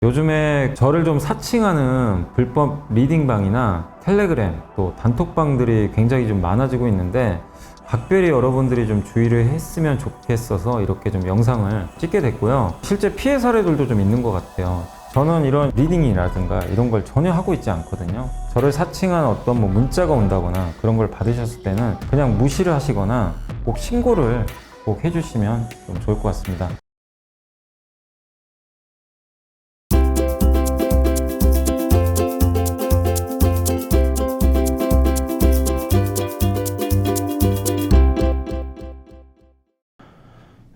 요즘에 저를 좀 사칭하는 불법 리딩방이나 텔레그램 또 단톡방들이 굉장히 좀 많아지고 있는데 각별히 여러분들이 좀 주의를 했으면 좋겠어서 이렇게 좀 영상을 찍게 됐고요. 실제 피해 사례들도 좀 있는 것 같아요. 저는 이런 리딩이라든가 이런 걸 전혀 하고 있지 않거든요. 저를 사칭한 어떤 문자가 온다거나 그런 걸 받으셨을 때는 그냥 무시를 하시거나 꼭 신고를 꼭 해주시면 좀 좋을 것 같습니다.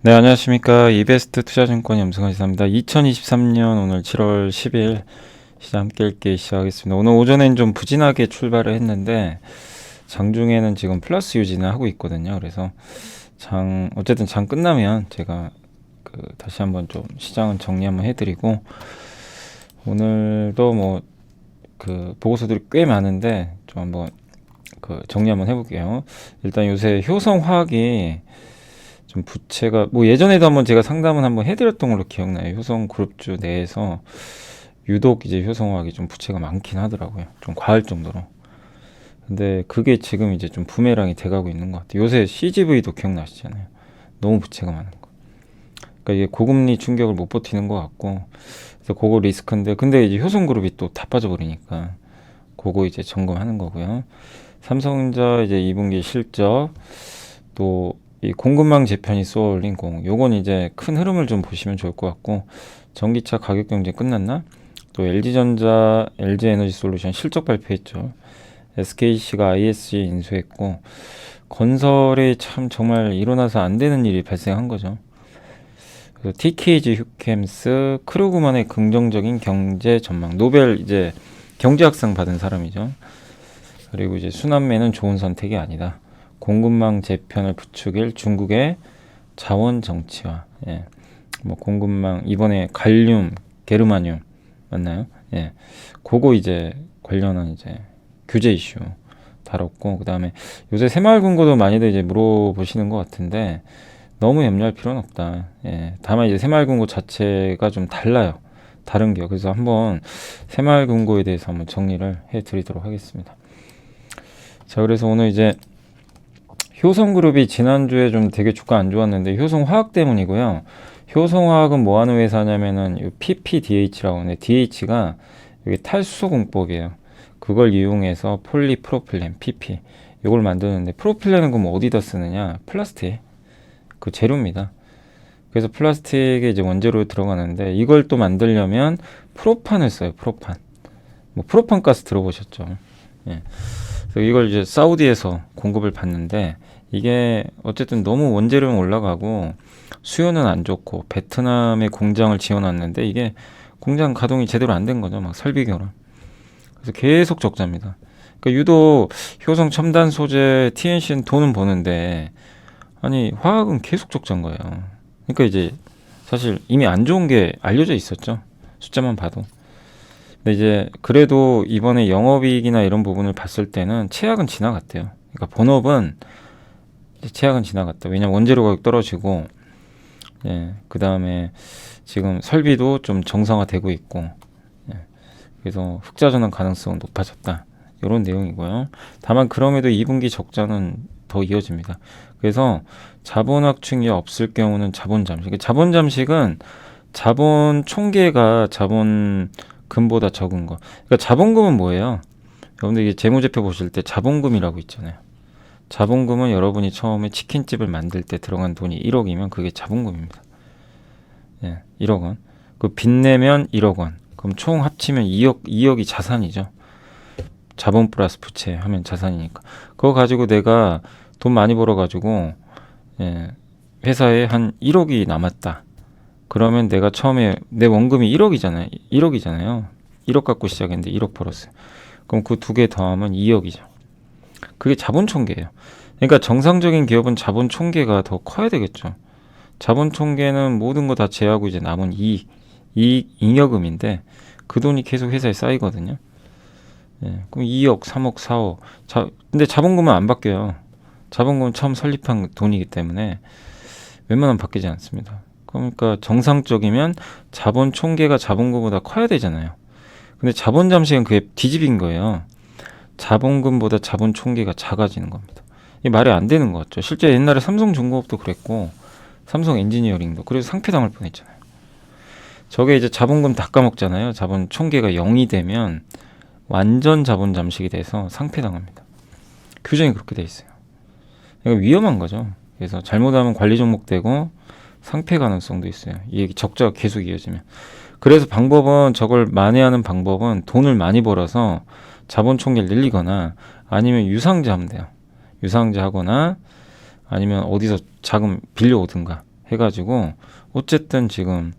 네, 안녕하십니까. 이베스트 투자증권 염승환 이사입니다. 2023년 오늘 7월 10일 시장 함께 읽기 시작하겠습니다. 오늘 오전엔 좀 부진하게 출발을 했는데 장중에는 지금 플러스 유지는 하고 있거든요. 그래서 어쨌든 장 끝나면 제가 다시 한번 좀 시장은 정리 한번 해드리고, 오늘도 보고서들이 꽤 많은데 좀 한번 정리 한번 해볼게요. 일단 요새 효성화학이 좀 부채가 예전에도 한번 제가 상담은 한번 해드렸던 걸로 기억나요. 효성그룹주 내에서 유독 이제 효성화학이 좀 부채가 많긴 하더라고요. 좀 과할 정도로. 근데 그게 지금 이제 좀 부메랑이 돼가고 있는 것 같아요. 요새 CGV도 기억나시잖아요. 너무 부채가 많은 거. 그러니까 이게 고금리 충격을 못 버티는 것 같고, 그래서 그거 리스크인데, 근데 이제 효성그룹이 또 다 빠져버리니까 그거 이제 점검하는 거고요. 삼성전자 이제 2분기 실적, 또 이 공급망 재편이 쏘아올린 요건 이제 큰 흐름을 좀 보시면 좋을 것 같고, 전기차 가격 경쟁 끝났나? 또 LG전자, LG에너지솔루션 실적 발표했죠. SKC가 ISG 인수했고, 건설에 참 정말 일어나서 안 되는 일이 발생한 거죠. 그래서 TKG 휴캠스, 크루그만의 긍정적인 경제 전망, 노벨 이제 경제학상 받은 사람이죠. 그리고 이제 순환매는 좋은 선택이 아니다. 공급망 재편을 부추길 중국의 자원 정치화. 예. 공급망 이번에 갈륨, 게르마늄 맞나요? 예. 그거 이제 관련한 이제 규제 이슈 다뤘고, 그다음에 요새 새마을금고도 많이들 이제 물어보시는 것 같은데 너무 염려할 필요는 없다. 예. 다만 이제 새마을금고 자체가 좀 달라요. 다른 게. 그래서 한번 새마을금고에 대해서 한번 정리를 해 드리도록 하겠습니다. 자, 그래서 오늘 이제 효성그룹이 지난주에 좀 되게 주가 안 좋았는데 효성화학 때문이고요. 효성화학은 뭐 하는 회사냐면은 PPDH라고 하는데, DH가 여기 탈수소 공법이에요. 그걸 이용해서 폴리프로필렌 PP 이걸 만드는데, 프로필렌은 그럼 어디다 쓰느냐? 플라스틱 그 재료입니다. 그래서 플라스틱에 이제 원재료로 들어가는데, 이걸 또 만들려면 프로판을 써요. 프로판. 프로판 가스 들어보셨죠? 예. 그래서 이걸 이제 사우디에서 공급을 받는데, 이게 어쨌든 너무 원재료는 올라가고 수요는 안 좋고, 베트남에 공장을 지어놨는데 이게 공장 가동이 제대로 안 된 거죠. 설비 결함. 그래서 계속 적자입니다. 그러니까 유독 효성 첨단 소재 TNC는 돈은 버는데, 아니 화학은 계속 적자인 거예요. 그러니까 이제 사실 이미 안 좋은 게 알려져 있었죠. 숫자만 봐도. 근데 이제 그래도 이번에 영업이익이나 이런 부분을 봤을 때는 최악은 지나갔대요. 그러니까 본업은 최악은 지나갔다. 왜냐면 원재료 가격 떨어지고, 예, 그 다음에 지금 설비도 좀 정상화되고 있고, 예, 그래서 흑자 전환 가능성은 높아졌다. 이런 내용이고요. 다만 그럼에도 2분기 적자는 더 이어집니다. 그래서 자본 확충이 없을 경우는 자본 잠식. 자본 잠식은 자본 총계가 자본금보다 적은 거. 그러니까 자본금은 뭐예요? 여러분들 이게 재무제표 보실 때 자본금이라고 있잖아요. 자본금은 여러분이 처음에 치킨집을 만들 때 들어간 돈이 1억이면 그게 자본금입니다. 예, 1억 원. 빚 내면 1억 원. 그럼 총 합치면 2억이 자산이죠. 자본 플러스 부채 하면 자산이니까. 그거 가지고 내가 돈 많이 벌어가지고, 예, 회사에 한 1억이 남았다. 그러면 내가 처음에 내 원금이 1억이잖아요. 1억 갖고 시작했는데 1억 벌었어요. 그럼 그 두 개 더하면 2억이죠. 그게 자본 총계예요. 그러니까 정상적인 기업은 자본 총계가 더 커야 되겠죠. 자본 총계는 모든 거 다 제하고 이제 남은 잉여금인데, 그 돈이 계속 회사에 쌓이거든요. 예, 그럼 2억, 3억, 4억. 근데 자본금은 안 바뀌어요. 자본금은 처음 설립한 돈이기 때문에 웬만하면 바뀌지 않습니다. 그러니까 정상적이면 자본 총계가 자본금보다 커야 되잖아요. 근데 자본 잠식은 그게 뒤집인 거예요. 자본금보다 자본 총계가 작아지는 겁니다. 이게 말이 안 되는 것 같죠. 실제 옛날에 삼성중공업도 그랬고 삼성 엔지니어링도 그래서 상폐당할 뻔했잖아요. 저게 이제 자본금 다 까먹잖아요. 자본 총계가 0이 되면 완전 자본 잠식이 돼서 상폐당합니다. 규정이 그렇게 돼 있어요. 이거 위험한 거죠. 그래서 잘못하면 관리 종목 되고 상폐 가능성도 있어요. 이 적자가 계속 이어지면. 그래서 방법은 저걸 만회하는 방법은 돈을 많이 벌어서 자본 총계를 늘리거나 아니면 유상자 하면 돼요. 유상자 하거나 아니면 어디서 자금 빌려오든가 해가지고 어쨌든 지금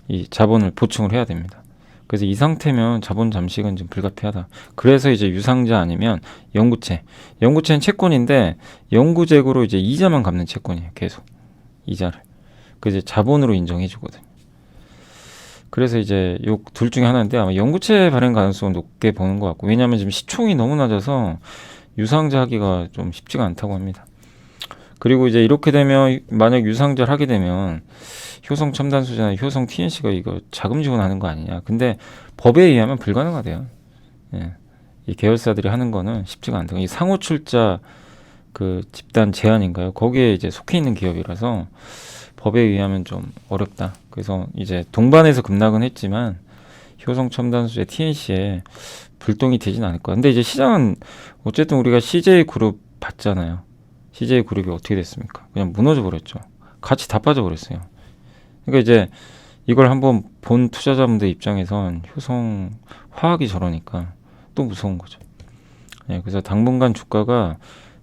이 자본을 보충을 해야 됩니다. 그래서 이 상태면 자본 잠식은 좀 불가피하다. 그래서 이제 유상자 아니면 영구채. 영구채는 채권인데 영구재고로 이제 이자만 갚는 채권이에요. 계속 이자를. 그 이제 자본으로 인정해 주거든요. 그래서 이제 요 둘 중에 하나인데 아마 영구채 발행 가능성은 높게 보는 것 같고, 왜냐하면 지금 시총이 너무 낮아서 유상자 하기가 좀 쉽지가 않다고 합니다. 그리고 이제 이렇게 되면 만약 유상자를 하게 되면 효성 첨단소재나 효성 TNC가 이거 자금 지원하는 거 아니냐. 근데 법에 의하면 불가능하대요. 예. 이 계열사들이 하는 거는 쉽지가 않다. 이 상호 출자 그 집단 제한인가요? 거기에 이제 속해 있는 기업이라서 법에 의하면 좀 어렵다. 그래서 이제 동반해서 급락은 했지만 효성 첨단소재 TNC에 불똥이 되진 않을 거야. 근데 이제 시장은 어쨌든 우리가 CJ 그룹 봤잖아요. CJ 그룹이 어떻게 됐습니까? 그냥 무너져 버렸죠. 같이 다 빠져 버렸어요. 그러니까 이제 이걸 한번 본 투자자분들 입장에선 효성 화학이 저러니까 또 무서운 거죠. 예, 그래서 당분간 주가가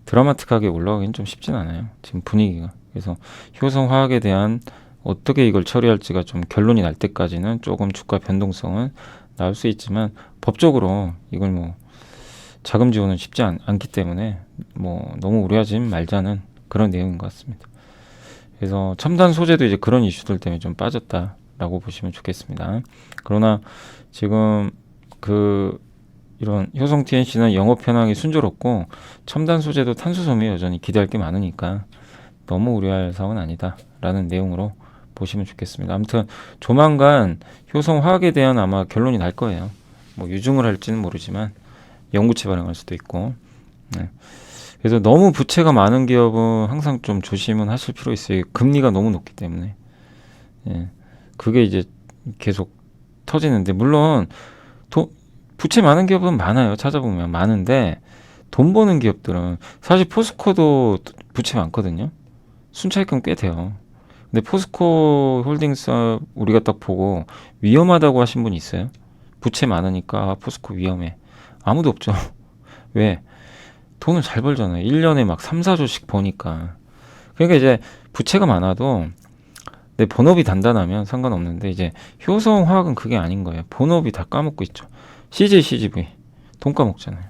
드라마틱하게 올라가기는 좀 쉽진 않아요. 지금 분위기가. 그래서 효성 화학에 대한 어떻게 이걸 처리할지가 좀 결론이 날 때까지는 조금 주가 변동성은 나올 수 있지만 법적으로 이걸 뭐 자금 지원은 쉽지 않기 때문에 뭐 너무 우려하지 말자는 그런 내용인 것 같습니다. 그래서 첨단 소재도 이제 그런 이슈들 때문에 좀 빠졌다라고 보시면 좋겠습니다. 그러나 지금 그 이런 효성 TNC는 영업 현황이 순조롭고 첨단 소재도 탄수섬유에 여전히 기대할 게 많으니까 너무 우려할 사항은 아니다라는 내용으로 보시면 좋겠습니다. 아무튼 조만간 효성 화학에 대한 아마 결론이 날 거예요. 뭐 유증을 할지는 모르지만 영구채 발행할 수도 있고. 네. 그래서 너무 부채가 많은 기업은 항상 좀 조심은 하실 필요 있어요. 금리가 너무 높기 때문에. 예. 그게 이제 계속 터지는데, 물론 부채 많은 기업은 많아요. 찾아보면 많은데 돈 버는 기업들은 사실 포스코도 부채 많거든요. 순차익금 꽤 돼요. 근데 포스코 홀딩스 우리가 딱 보고 위험하다고 하신 분이 있어요? 부채 많으니까 포스코 위험해. 아무도 없죠. 왜? 돈을 잘 벌잖아요. 1년에 막 3, 4조씩 버니까. 그러니까 이제 부채가 많아도 내 본업이 단단하면 상관없는데, 이제 효성화학은 그게 아닌 거예요. 본업이 다 까먹고 있죠. CJ, CGV 돈 까먹잖아요.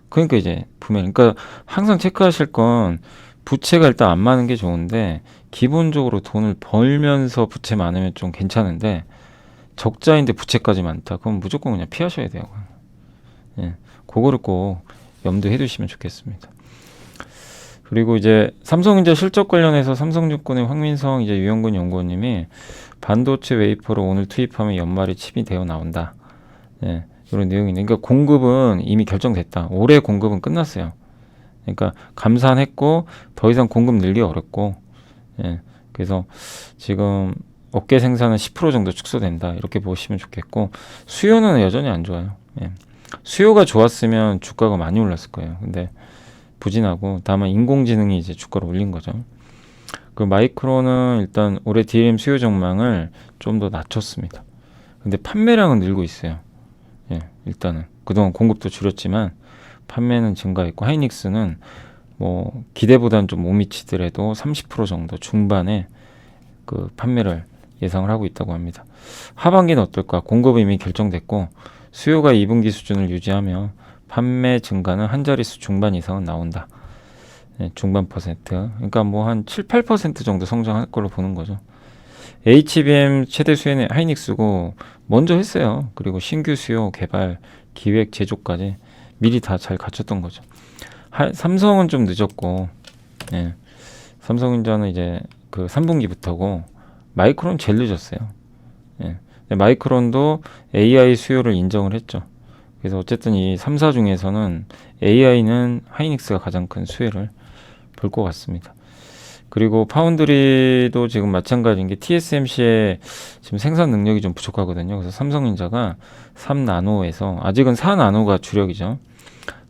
그러니까 이제 분명, 그러니까 항상 체크하실 건 부채가 일단 안 많은 게 좋은데 기본적으로 돈을 벌면서 부채 많으면 좀 괜찮은데 적자인데 부채까지 많다. 그럼 무조건 그냥 피하셔야 돼요. 예, 그거를 꼭 염두해 두시면 좋겠습니다. 그리고 이제 삼성전자 실적 관련해서 삼성증권의 황민성 이제 유영근 연구원님이 반도체 웨이퍼로 오늘 투입하면 연말에 칩이 되어 나온다. 예, 이런 내용인데, 그러니까 공급은 이미 결정됐다. 올해 공급은 끝났어요. 그러니까 감산했고 더 이상 공급 늘기 어렵고, 예, 그래서 지금 업계 생산은 10% 정도 축소된다. 이렇게 보시면 좋겠고, 수요는 여전히 안 좋아요. 예. 수요가 좋았으면 주가가 많이 올랐을 거예요. 근데 부진하고, 다만 인공지능이 이제 주가를 올린 거죠. 그 마이크론은 일단 올해 DRAM 수요 전망을 좀 더 낮췄습니다. 근데 판매량은 늘고 있어요. 예, 일단은 그동안 공급도 줄였지만 판매는 증가했고, 하이닉스는 뭐 기대보다는 좀 못 미치더라도 30% 정도 중반에 그 판매를 예상을 하고 있다고 합니다. 하반기는 어떨까? 공급이 이미 결정됐고 수요가 2분기 수준을 유지하며 판매 증가는 한 자릿수 중반 이상은 나온다. 예, 중반 퍼센트. 그러니까 뭐 한 7, 8% 정도 성장할 걸로 보는 거죠. HBM 최대 수요는 하이닉스고 먼저 했어요. 그리고 신규 수요 개발, 기획, 제조까지 미리 다 잘 갖췄던 거죠. 삼성은 좀 늦었고, 예, 삼성전자는 이제 그 3분기부터고 마이크론 제일 늦었어요. 예. 마이크론도 AI 수요를 인정을 했죠. 그래서 어쨌든 이 3사 중에서는 AI는 하이닉스가 가장 큰 수혜를 볼 것 같습니다. 그리고 파운드리도 지금 마찬가지인 게 TSMC의 지금 생산 능력이 좀 부족하거든요. 그래서 삼성전자가 3나노에서 아직은 4나노가 주력이죠.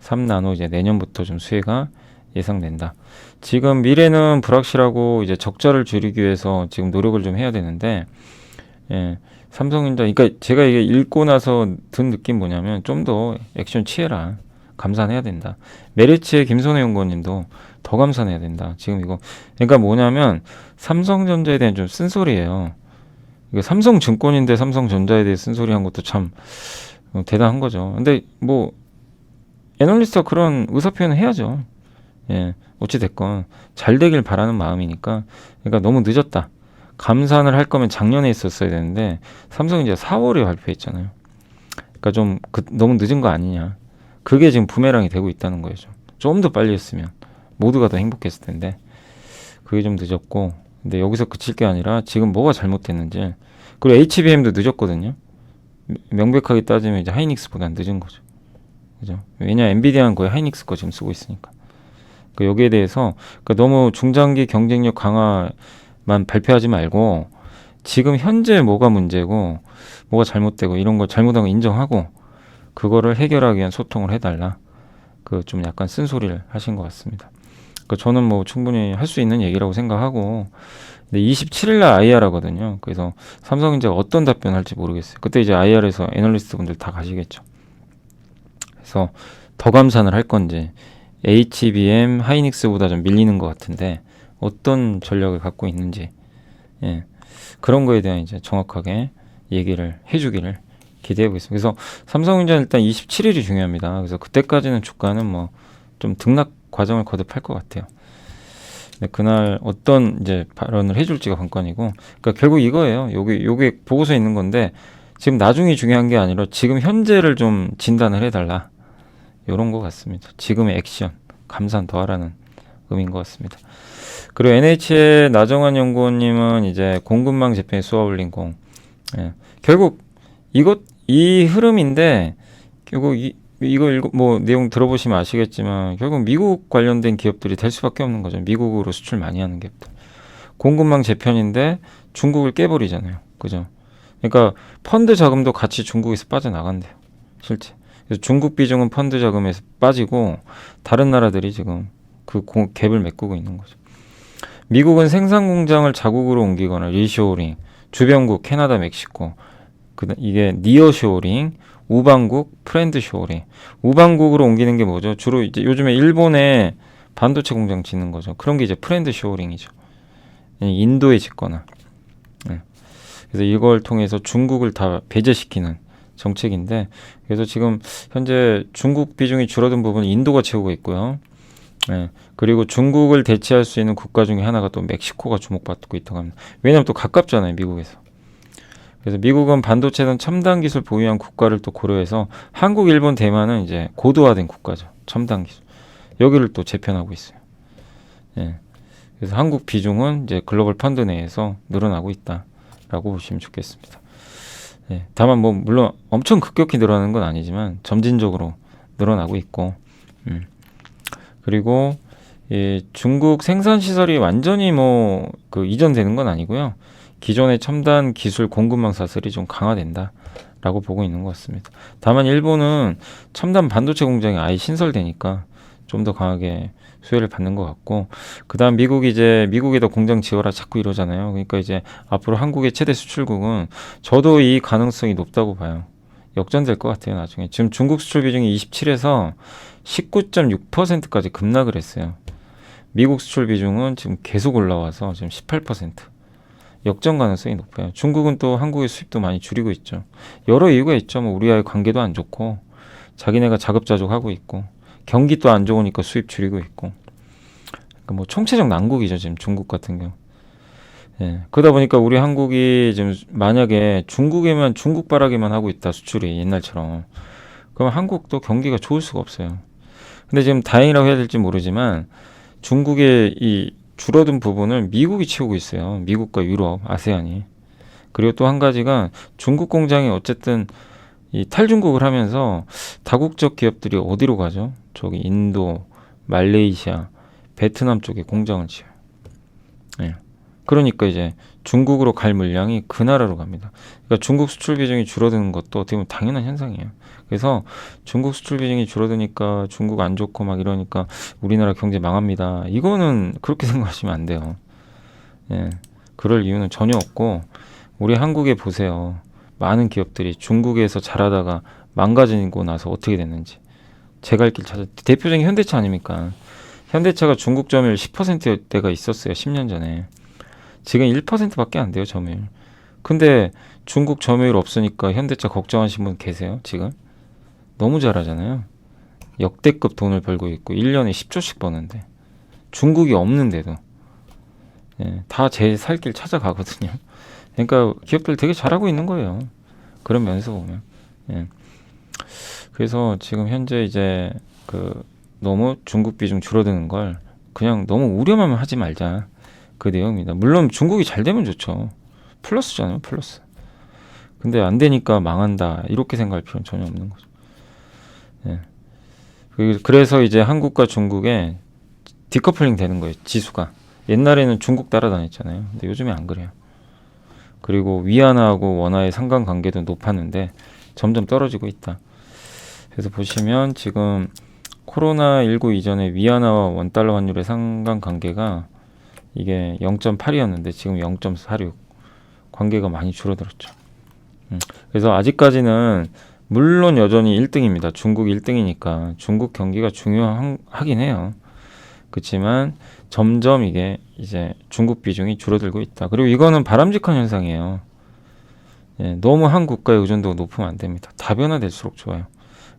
3나노 이제 내년부터 좀 수혜가 예상된다. 지금 미래는 불확실하고 이제 적자를 줄이기 위해서 지금 노력을 좀 해야 되는데, 예, 삼성전자, 그러니까 제가 이게 읽고 나서 든 느낌 뭐냐면 좀 더 액션 취해라. 감산해야 된다. 메리츠의 김선혜 연구원님도 더 감산해야 된다. 지금 이거, 그러니까 뭐냐면 삼성전자에 대한 좀 쓴소리예요. 이거 삼성증권인데 삼성전자에 대해 쓴소리 한 것도 참 대단한 거죠. 근데 뭐 애널리스트가 그런 의사표현을 해야죠. 예, 어찌 됐건 잘 되길 바라는 마음이니까. 그러니까 너무 늦었다. 감산을 할 거면 작년에 있었어야 되는데 삼성이 이제 4월에 발표했잖아요. 그러니까 좀 너무 늦은 거 아니냐. 그게 지금 부메랑이 되고 있다는 거죠. 좀 더 빨리 했으면 모두가 더 행복했을 텐데 그게 좀 늦었고, 근데 여기서 그칠 게 아니라 지금 뭐가 잘못됐는지. 그리고 HBM도 늦었거든요. 명백하게 따지면 이제 하이닉스보다 늦은 거죠. 그죠? 왜냐, 엔비디아는 거의 하이닉스 거 지금 쓰고 있으니까. 그러니까 여기에 대해서 그러니까 너무 중장기 경쟁력 강화만 발표하지 말고 지금 현재 뭐가 문제고 뭐가 잘못되고 이런 거 잘못한 거 인정하고 그거를 해결하기 위한 소통을 해달라. 그 좀 약간 쓴소리를 하신 것 같습니다. 그 저는 뭐 충분히 할 수 있는 얘기라고 생각하고, 근데 27일 날 IR하거든요. 그래서 삼성전자가 어떤 답변할지 모르겠어요. 그때 이제 IR에서 애널리스트 분들 다 가시겠죠. 그래서 더 감산을 할 건지 HBM 하이닉스보다 좀 밀리는 것 같은데 어떤 전략을 갖고 있는지, 예, 그런 거에 대한 이제 정확하게 얘기를 해주기를 기대해 보겠습니다. 그래서 삼성전자는 일단 27일이 중요합니다. 그래서 그때까지는 주가는 뭐 좀 등락 과정을 거듭할 것 같아요. 근데 그날 어떤 이제 발언을 해줄지가 관건이고, 그러니까 결국 이거예요. 요게 보고서에 있는 건데 지금 나중이 중요한 게 아니라 지금 현재를 좀 진단을 해달라. 요런 것 같습니다. 지금의 액션, 감산 더하라는 의미인 것 같습니다. 그리고 NH의 나정환 연구원님은 이제 공급망 재편에 쏘아올린 공. 예. 결국 이 흐름인데 결국 이거 뭐 내용 들어보시면 아시겠지만 결국 미국 관련된 기업들이 될 수밖에 없는 거죠. 미국으로 수출 많이 하는 기업들. 공급망 재편인데 중국을 깨버리잖아요. 그죠? 그러니까 펀드 자금도 같이 중국에서 빠져나간대요. 실제. 그래서 중국 비중은 펀드 자금에서 빠지고 다른 나라들이 지금 그 갭을 메꾸고 있는 거죠. 미국은 생산 공장을 자국으로 옮기거나 리쇼어링, 주변국 캐나다, 멕시코, 이게 니어쇼어링, 우방국, 프렌드쇼어링. 우방국으로 옮기는 게 뭐죠? 주로 이제 요즘에 일본에 반도체 공장 짓는 거죠. 그런 게 이제 프렌드쇼어링이죠. 인도에 짓거나. 그래서 이걸 통해서 중국을 다 배제시키는 정책인데, 그래서 지금 현재 중국 비중이 줄어든 부분은 인도가 채우고 있고요. 그리고 중국을 대체할 수 있는 국가 중에 하나가 또 멕시코가 주목받고 있다고 합니다. 왜냐하면 또 가깝잖아요, 미국에서. 그래서 미국은 반도체 등 첨단 기술 보유한 국가를 또 고려해서 한국, 일본, 대만은 이제 고도화된 국가죠. 첨단 기술. 여기를 또 재편하고 있어요. 예. 그래서 한국 비중은 이제 글로벌 펀드 내에서 늘어나고 있다라고 보시면 좋겠습니다. 예. 다만 뭐 물론 엄청 급격히 늘어나는 건 아니지만 점진적으로 늘어나고 있고, 그리고 중국 생산 시설이 완전히 뭐 그 이전되는 건 아니고요. 기존의 첨단 기술 공급망 사슬이 좀 강화된다라고 보고 있는 것 같습니다. 다만 일본은 첨단 반도체 공장이 아예 신설되니까 좀 더 강하게 수혜를 받는 것 같고, 그 다음 미국에다 공장 지어라 자꾸 이러잖아요. 그러니까 이제 앞으로 한국의 최대 수출국은 저도 이 가능성이 높다고 봐요. 역전될 것 같아요, 나중에. 지금 중국 수출 비중이 27에서 19.6%까지 급락을 했어요. 미국 수출 비중은 지금 계속 올라와서 지금 18%. 역전 가능성이 높아요. 중국은 또 한국의 수입도 많이 줄이고 있죠. 여러 이유가 있죠. 뭐 우리와의 관계도 안 좋고, 자기네가 자급자족하고 있고, 경기 또 안 좋으니까 수입 줄이고 있고. 그러니까 뭐 총체적 난국이죠, 지금 중국 같은 경우. 예. 그러다 보니까 우리 한국이 지금 만약에 중국 바라기만 하고 있다, 수출이 옛날처럼. 그럼 한국도 경기가 좋을 수가 없어요. 근데 지금 다행이라고 해야 될지 모르지만 중국의 이 줄어든 부분을 미국이 채우고 있어요. 미국과 유럽, 아세안이. 그리고 또 한 가지가 중국 공장이 어쨌든 이 탈중국을 하면서 다국적 기업들이 어디로 가죠? 저기 인도, 말레이시아, 베트남 쪽에 공장을 지어요. 예. 그러니까 이제 중국으로 갈 물량이 그 나라로 갑니다. 그러니까 중국 수출 비중이 줄어드는 것도 어떻게 보면 당연한 현상이에요. 그래서 중국 수출 비중이 줄어드니까 중국 안 좋고 막 이러니까 우리나라 경제 망합니다. 이거는 그렇게 생각하시면 안 돼요. 예. 그럴 이유는 전혀 없고 우리 한국에 보세요. 많은 기업들이 중국에서 잘하다가 망가지고 나서 어떻게 됐는지 제 갈 길 찾아 대표적인 현대차 아닙니까? 현대차가 중국 점유율 10%대가 있었어요. 10년 전에. 지금 1%밖에 안 돼요, 점유율. 근데 중국 점유율 없으니까 현대차 걱정하시는 분 계세요, 지금? 너무 잘하잖아요. 역대급 돈을 벌고 있고 1년에 10조씩 버는데 중국이 없는데도 예, 다 제 살 길 찾아가거든요. 그러니까 기업들 되게 잘하고 있는 거예요. 그런 면에서 보면. 예. 그래서 지금 현재 이제 그 너무 중국 비중 줄어드는 걸 그냥 너무 우려만 하지 말자. 그 내용입니다. 물론 중국이 잘 되면 좋죠. 플러스잖아요, 플러스. 근데 안 되니까 망한다. 이렇게 생각할 필요는 전혀 없는 거죠. 예. 그래서 이제 한국과 중국에 디커플링 되는 거예요. 지수가. 옛날에는 중국 따라다녔잖아요. 근데 요즘에 안 그래요. 그리고 위안화하고 원화의 상관관계도 높았는데 점점 떨어지고 있다. 그래서 보시면 지금 코로나19 이전에 위안화와 원달러 환율의 상관관계가 이게 0.8이었는데 지금 0.46 관계가 많이 줄어들었죠. 그래서 아직까지는 물론 여전히 1등입니다. 중국이 1등이니까 중국 경기가 중요하긴 해요. 그렇지만 점점 이게 이제 중국 비중이 줄어들고 있다. 그리고 이거는 바람직한 현상이에요. 예, 너무 한 국가의 의존도가 높으면 안 됩니다. 다변화될수록 좋아요.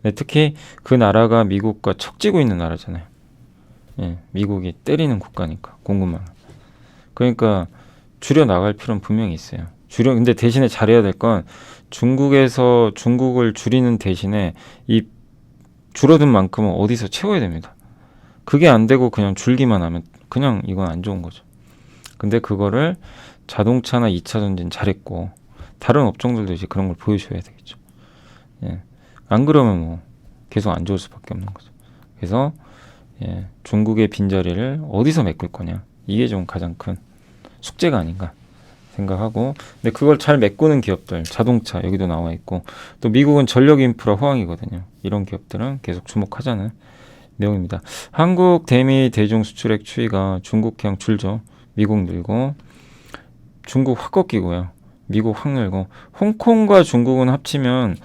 네, 특히 그 나라가 미국과 척지고 있는 나라잖아요. 예, 미국이 때리는 국가니까 공급망. 그러니까 줄여 나갈 필요는 분명히 있어요. 근데 대신에 잘해야 될 건 중국에서 중국을 줄이는 대신에 이 줄어든 만큼은 어디서 채워야 됩니다. 그게 안 되고 그냥 줄기만 하면 그냥 이건 안 좋은 거죠. 근데 그거를 자동차나 2차 전지는 잘했고 다른 업종들도 이제 그런 걸 보여줘야 되겠죠. 예. 안 그러면 뭐 계속 안 좋을 수밖에 없는 거죠. 그래서 예, 중국의 빈자리를 어디서 메꿀 거냐 이게 좀 가장 큰 숙제가 아닌가 생각하고 근데 그걸 잘 메꾸는 기업들 자동차 여기도 나와 있고 또 미국은 전력 인프라 호황이거든요. 이런 기업들은 계속 주목하자는 내용입니다. 한국 대미 대중 수출액 추이가 중국 그냥 줄죠. 미국 늘고 중국 확 꺾이고요. 미국 확 늘고 홍콩과 중국은 합치면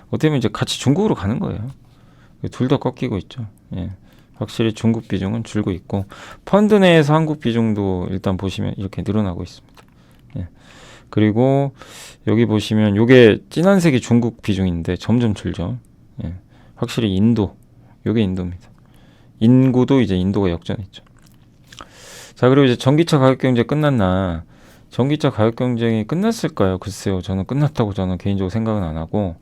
어떻게 보면 이제 같이 중국으로 가는 거예요. 둘 다 꺾이고 있죠. 예. 확실히 중국 비중은 줄고 있고 펀드 내에서 한국 비중도 일단 보시면 이렇게 늘어나고 있습니다. 예. 그리고 여기 보시면 이게 진한색이 중국 비중인데 점점 줄죠. 예. 확실히 인도, 이게 인도입니다. 인구도 이제 인도가 역전했죠. 자, 그리고 이제 전기차 가격 경쟁 끝났나? 전기차 가격 경쟁이 끝났을까요? 글쎄요. 저는 개인적으로 생각은 안 하고.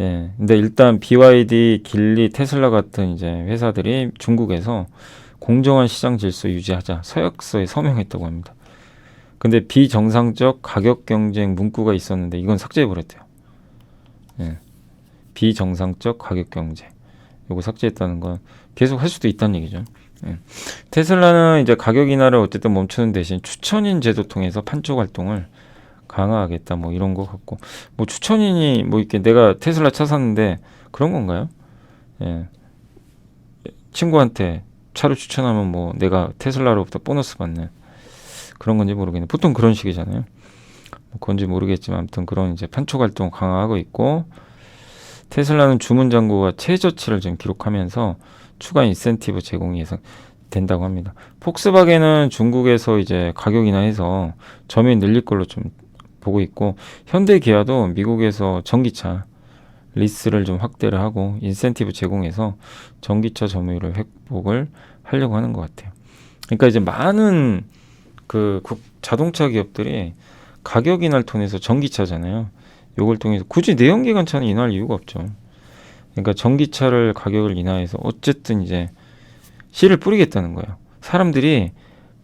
예. 근데 일단 BYD, 길리, 테슬라 같은 이제 회사들이 중국에서 공정한 시장 질서 유지하자 서약서에 서명했다고 합니다. 근데 비정상적 가격 경쟁 문구가 있었는데 이건 삭제해 버렸대요. 예. 비정상적 가격 경쟁. 요거 삭제했다는 건 계속 할 수도 있다는 얘기죠. 예. 테슬라는 이제 가격 인하를 어쨌든 멈추는 대신 추천인 제도 통해서 판촉 활동을 강화하겠다 뭐 이런 거 같고 뭐 추천인이 뭐 이렇게 내가 테슬라 차 샀는데 그런 건가요? 예. 친구한테 차를 추천하면 뭐 내가 테슬라로부터 보너스 받는 그런 건지 모르겠네. 보통 그런 식이잖아요. 뭐 그건지 모르겠지만 아무튼 그런 이제 판촉 활동 강화하고 있고 테슬라는 주문 잔고가 최저치를 지금 기록하면서 추가 인센티브 제공이 예상된다고 합니다. 폭스바겐은 중국에서 이제 가격 인하해서 점유율 늘릴 걸로 좀 보고 있고 현대 기아도 미국에서 전기차 리스를 좀 확대를 하고 인센티브 제공해서 전기차 점유율을 회복을 하려고 하는 것 같아요. 그러니까 이제 많은 그 자동차 기업들이 가격 인하를 통해서 전기차잖아요. 요걸 통해서 굳이 내연기관차는 인하할 이유가 없죠. 그러니까 전기차를 가격을 인하해서 어쨌든 이제 씨를 뿌리겠다는 거예요. 사람들이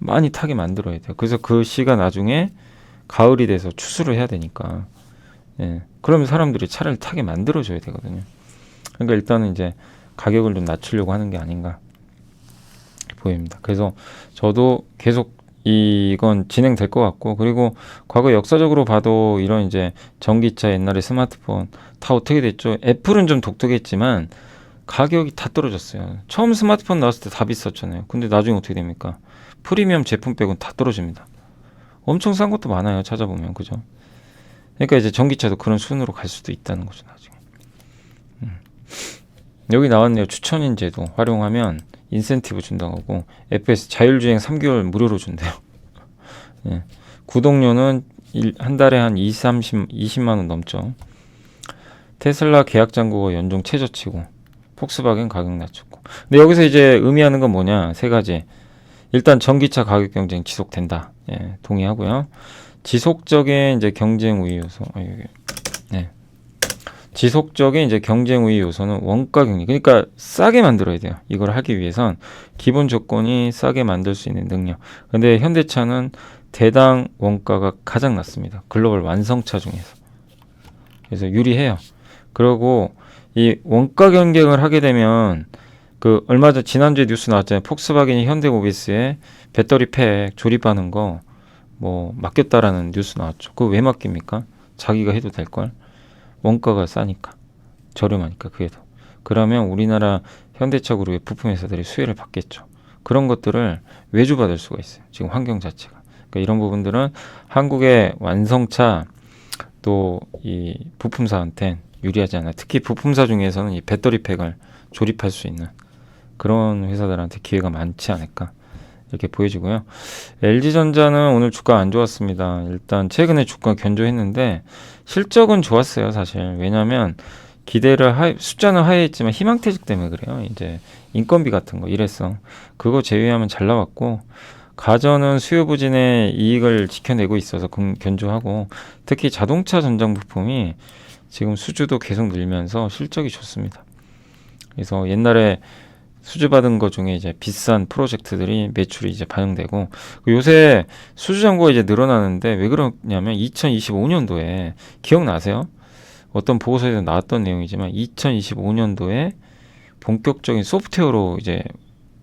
많이 타게 만들어야 돼요. 그래서 그 시가 나중에 가을이 돼서 추수를 해야 되니까. 예. 그러면 사람들이 차를 타게 만들어줘야 되거든요. 그러니까 일단은 이제 가격을 좀 낮추려고 하는 게 아닌가 보입니다. 그래서 저도 계속 이건 진행될 것 같고, 그리고 과거 역사적으로 봐도 이런 이제 전기차, 옛날에 스마트폰 다 어떻게 됐죠? 애플은 좀 독특했지만 가격이 다 떨어졌어요. 처음 스마트폰 나왔을 때 다 비쌌잖아요. 근데 나중에 어떻게 됩니까? 프리미엄 제품 빼고는 다 떨어집니다. 엄청 싼 것도 많아요. 찾아보면. 그죠? 그러니까 이제 전기차도 그런 순으로 갈 수도 있다는 거죠. 나중에. 여기 나왔네요. 추천인 제도 활용하면 인센티브 준다고 하고, FS 자율주행 3개월 무료로 준대요. 예. 구독료는 한 달에 한 20만 원 넘죠. 테슬라 계약 잔고가 연중 최저치고, 폭스바겐 가격 낮췄고. 근데 여기서 이제 의미하는 건 뭐냐? 세 가지. 일단 전기차 가격 경쟁 지속된다. 예, 동의하고요. 지속적인 이제 경쟁 우위 요소. 네. 지속적인 이제 경쟁 우위 요소는 원가 경쟁. 그러니까 싸게 만들어야 돼요. 이걸 하기 위해선 기본 조건이 싸게 만들 수 있는 능력. 근데 현대차는 대당 원가가 가장 낮습니다. 글로벌 완성차 중에서. 그래서 유리해요. 그리고 이 원가 경쟁을 하게 되면 그 얼마 전 지난주에 뉴스 나왔잖아요. 폭스바겐이 현대모비스에 배터리 팩 조립하는 거 뭐 맡겼다라는 뉴스 나왔죠. 그거 왜 맡깁니까? 자기가 해도 될 걸. 원가가 싸니까, 저렴하니까. 그게 더. 그러면 우리나라 현대차 그룹의 부품 회사들이 수혜를 받겠죠. 그런 것들을 외주받을 수가 있어요. 지금 환경 자체가. 그러니까 이런 부분들은 한국의 완성차 또 이 부품사한테 유리하지 않아요. 특히 부품사 중에서는 이 배터리 팩을 조립할 수 있는 그런 회사들한테 기회가 많지 않을까, 이렇게 보여지고요. LG전자는 오늘 주가 안 좋았습니다. 일단 최근에 주가 견조했는데 실적은 좋았어요, 사실. 왜냐하면 기대를 숫자는 하회했지만 희망퇴직 때문에 그래요. 이제 인건비 같은 거, 일회성 그거 제외하면 잘 나왔고, 가전은 수요 부진의 이익을 지켜내고 있어서 견조하고, 특히 자동차 전장 부품이 지금 수주도 계속 늘면서 실적이 좋습니다. 그래서 옛날에 수주받은 것 중에 이제 비싼 프로젝트들이 매출이 이제 반영되고, 요새 수주 잔고가 이제 늘어나는데 왜 그러냐면 2025년도에 기억나세요? 어떤 보고서에서 나왔던 내용이지만 2025년도에 본격적인 소프트웨어로 이제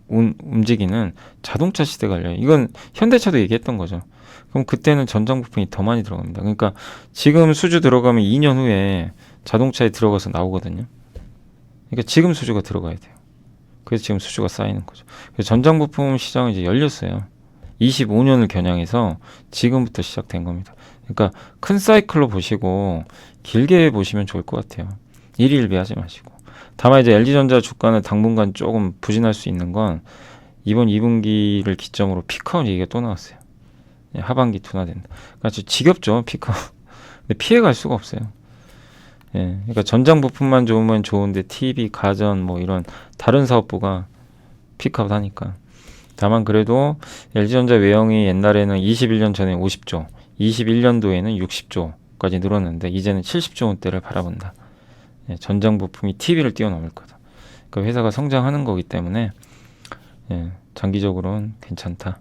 움직이는 자동차 시대가 열려요. 이건 현대차도 얘기했던 거죠. 그럼 그때는 전장 부품이 더 많이 들어갑니다. 그러니까 지금 수주 들어가면 2년 후에 자동차에 들어가서 나오거든요. 그러니까 지금 수주가 들어가야 돼요. 그래서 지금 수주가 쌓이는 거죠. 그래서 전장 부품 시장은 이제 열렸어요. 25년을 겨냥해서 지금부터 시작된 겁니다. 그러니까 큰 사이클로 보시고 길게 보시면 좋을 것 같아요. 일희일비하지 마시고. 다만 이제 LG전자 주가는 당분간 조금 부진할 수 있는 건 이번 2분기를 기점으로 피크아웃 얘기가 또 나왔어요. 하반기 둔화된다. 그러니까 지겹죠, 피크아웃. 근데 피해갈 수가 없어요. 예, 그러니까 전장 부품만 좋으면 좋은데 TV, 가전 뭐 이런 다른 사업부가 픽업 하니까. 다만 그래도 LG전자 외형이 옛날에는 21년 전에 50조, 21년도에는 60조까지 늘었는데 이제는 70조 원대를 바라본다. 예, 전장 부품이 TV를 뛰어넘을 거다. 그러니까 회사가 성장하는 거기 때문에 예, 장기적으로는 괜찮다.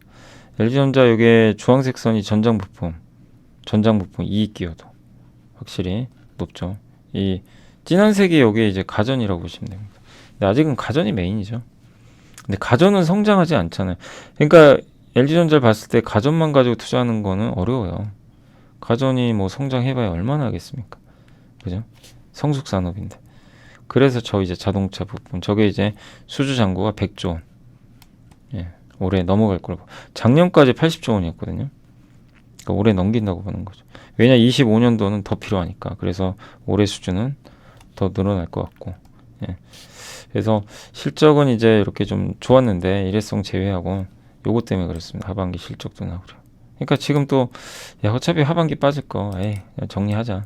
LG전자 이게 주황색 선이 전장 부품 이익 기여도 확실히 높죠. 이 진한색이 여기에 이제 가전이라고 보시면 됩니다. 근데 아직은 가전이 메인이죠. 근데 가전은 성장하지 않잖아요. 그러니까 LG전자를 봤을 때 가전만 가지고 투자하는 거는 어려워요. 가전이 뭐 성장해봐야 얼마나 하겠습니까? 그죠? 성숙 산업인데. 그래서 저 이제 자동차 부품, 저게 이제 수주 잔고가 100조 원. 예, 올해 넘어갈 거라고. 작년까지 80조 원이었거든요. 그러니까 올해 넘긴다고 보는 거죠. 왜냐 25년도는 더 필요하니까. 그래서 올해 수준은 더 늘어날 것 같고. 예. 그래서 실적은 이제 이렇게 좀 좋았는데 일회성 제외하고 요것 때문에 그렇습니다. 하반기 실적도 나오고. 그러니까 지금 또 야, 어차피 하반기 빠질 거 에이, 정리하자.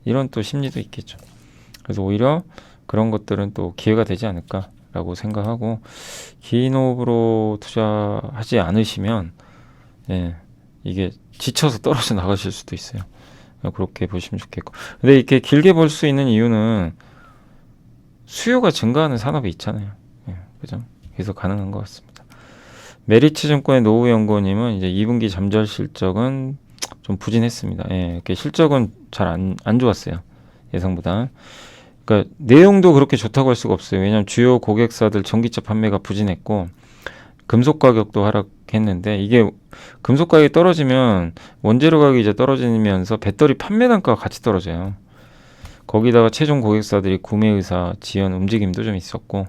이런 또 심리도 있겠죠. 그래서 오히려 그런 것들은 또 기회가 되지 않을까라고 생각하고, 기인호흡으로 투자하지 않으시면 예, 이게 지쳐서 떨어져 나가실 수도 있어요. 그렇게 보시면 좋겠고. 근데 이렇게 길게 볼 수 있는 이유는 수요가 증가하는 산업이 있잖아요. 예, 그죠? 그래서 가능한 것 같습니다. 메리츠증권의 노우 연구원님은 이제 2분기 잠재 실적은 좀 부진했습니다. 예, 이렇게 실적은 잘 안 좋았어요. 예상보다. 그러니까 내용도 그렇게 좋다고 할 수가 없어요. 왜냐하면 주요 고객사들 전기차 판매가 부진했고 금속 가격도 하락했는데 이게 금속 가격이 떨어지면 원재료 가격이 이제 떨어지면서 배터리 판매 단가가 같이 떨어져요. 거기다가 최종 고객사들이 구매 의사 지연 움직임도 좀 있었고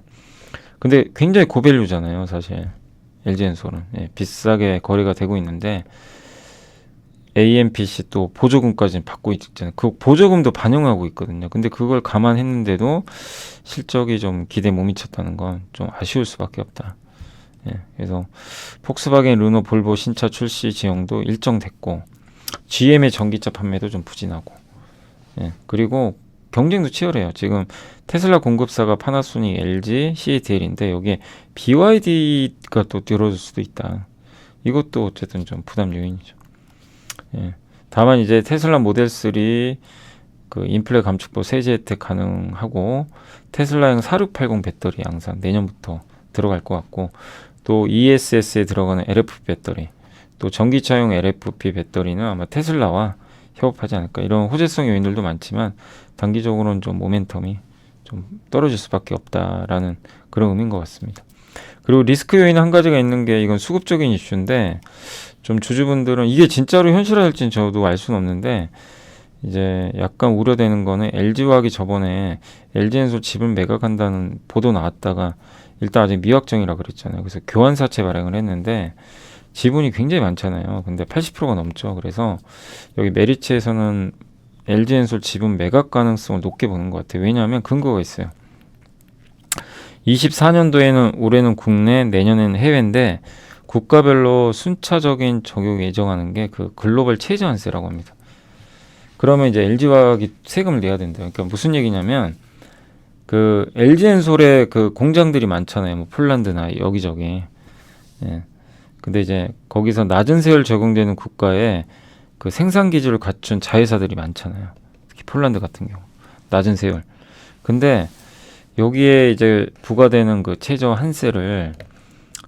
근데 굉장히 고밸류잖아요, 사실. LG엔솔은 비싸게 거래가 되고 있는데 AMPC 또 보조금까지 받고 있잖아요. 그 보조금도 반영하고 있거든요. 근데 그걸 감안했는데도 실적이 좀 기대 못 미쳤다는 건 좀 아쉬울 수밖에 없다. 그래서 폭스바겐, 르노, 볼보 신차 출시 지형도 일정됐고 GM의 전기차 판매도 좀 부진하고 그리고 경쟁도 치열해요. 지금 테슬라 공급사가 파나소닉, LG, CATL인데 여기에 BYD가 또 들어올 수도 있다. 이것도 어쨌든 좀 부담 요인이죠. 다만 이제 테슬라 모델 3 그 인플레 감축법 세제 혜택 가능하고 테슬라형 4680 배터리 양산 내년부터 들어갈 것 같고 또 ESS에 들어가는 LFP 배터리 또 전기차용 LFP 배터리는 아마 테슬라와 협업하지 않을까 이런 호재성 요인들도 많지만 단기적으로는 좀 모멘텀이 좀 떨어질 수밖에 없다라는 그런 의미인 것 같습니다. 그리고 리스크 요인 한 가지가 있는 게 이건 수급적인 이슈인데 좀 주주분들은 이게 진짜로 현실화될지는 저도 알 수는 없는데 이제 약간 우려되는 거는 LG화학이 저번에 LG엔솔 지분 매각한다는 보도 나왔다가 일단 아직 미확정이라 그랬잖아요. 그래서 교환사채 발행을 했는데 지분이 굉장히 많잖아요. 근데 80%가 넘죠. 그래서 여기 메리츠에서는 LG엔솔 지분 매각 가능성을 높게 보는 것 같아요. 왜냐하면 근거가 있어요. 24년도에는 올해는 국내, 내년에는 해외인데 국가별로 순차적인 적용 예정하는 게 그 글로벌 최저한세라고 합니다. 그러면 이제 LG화학이 세금을 내야 된대요. 그러니까 무슨 얘기냐면 그 LG엔솔의 그 공장들이 많잖아요. 뭐 폴란드나 여기저기. 근데 이제 거기서 낮은 세율 적용되는 국가에 그 생산 기술을 갖춘 자회사들이 많잖아요. 특히 폴란드 같은 경우 낮은 세율. 근데 여기에 이제 부과되는 그 최저 한세를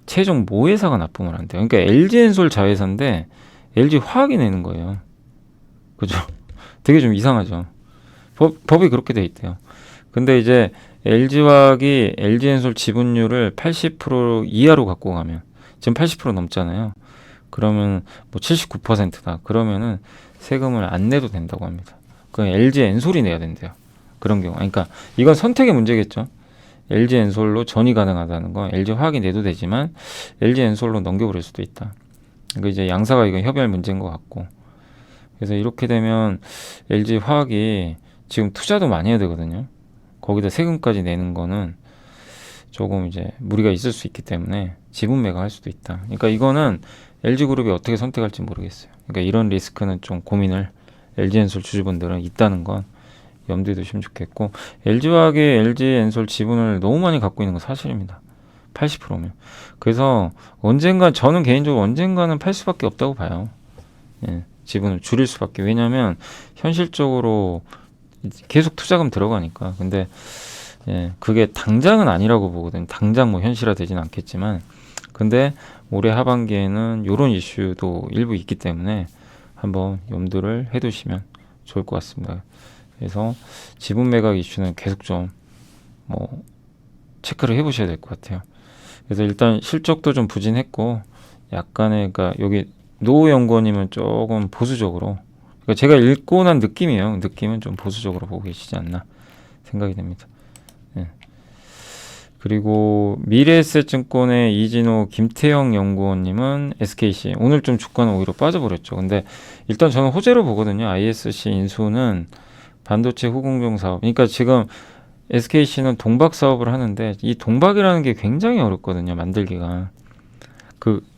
최종 모회사가 납품을 한대요. 그러니까 LG엔솔 자회사인데 LG화학이 내는 거예요. 그죠? 되게 좀 이상하죠. 법이 그렇게 돼 있대요. 근데 이제 LG화학이 LG엔솔 지분율을 80% 이하로 갖고 가면 지금 80% 넘잖아요. 그러면 뭐 79%다. 그러면은 세금을 안 내도 된다고 합니다. 그럼 LG엔솔이 내야 된대요. 그런 경우. 그러니까 이건 선택의 문제겠죠. LG엔솔로 전이 가능하다는 건 LG화학이 내도 되지만 LG엔솔로 넘겨버릴 수도 있다. 그러니까 이제 양사가 이건 협의할 문제인 것 같고. 그래서 이렇게 되면 LG화학이 지금 투자도 많이 해야 되거든요. 거기다 세금까지 내는 거는 조금 이제 무리가 있을 수 있기 때문에 지분 매각할 수도 있다. 그러니까 이거는 LG그룹이 어떻게 선택할지 모르겠어요. 그러니까 이런 리스크는 좀 고민을 LG엔솔 주주분들은 있다는 건 염두에 두시면 좋겠고 LG화학이 LG엔솔 지분을 너무 많이 갖고 있는 건 사실입니다. 80%면. 그래서 언젠가 저는 개인적으로 언젠가는 팔 수밖에 없다고 봐요. 지분을 줄일 수밖에. 왜냐하면 현실적으로 계속 투자금 들어가니까. 근데 그게 당장은 아니라고 보거든요. 당장 뭐 현실화되진 않겠지만 근데 올해 하반기에는 이런 이슈도 일부 있기 때문에 한번 염두를 해두시면 좋을 것 같습니다. 그래서 지분 매각 이슈는 계속 좀 뭐 체크를 해보셔야 될 것 같아요. 그래서 일단 실적도 좀 부진했고 약간의 그러니까 여기 노 연구원님은 조금 보수적으로 그러니까 제가 읽고 난 느낌이에요. 느낌은 좀 보수적으로 보고 계시지 않나 생각이 됩니다. 그리고 미래에셋증권의 이진호 김태형 연구원님은 SKC 오늘 좀 주가는 오히려 빠져버렸죠. 근데 일단 저는 호재로 보거든요. ISC 인수는 반도체 후공정 사업. 그러니까 지금 SKC는 동박 사업을 하는데 이 동박이라는 게 굉장히 어렵거든요. 만들기가.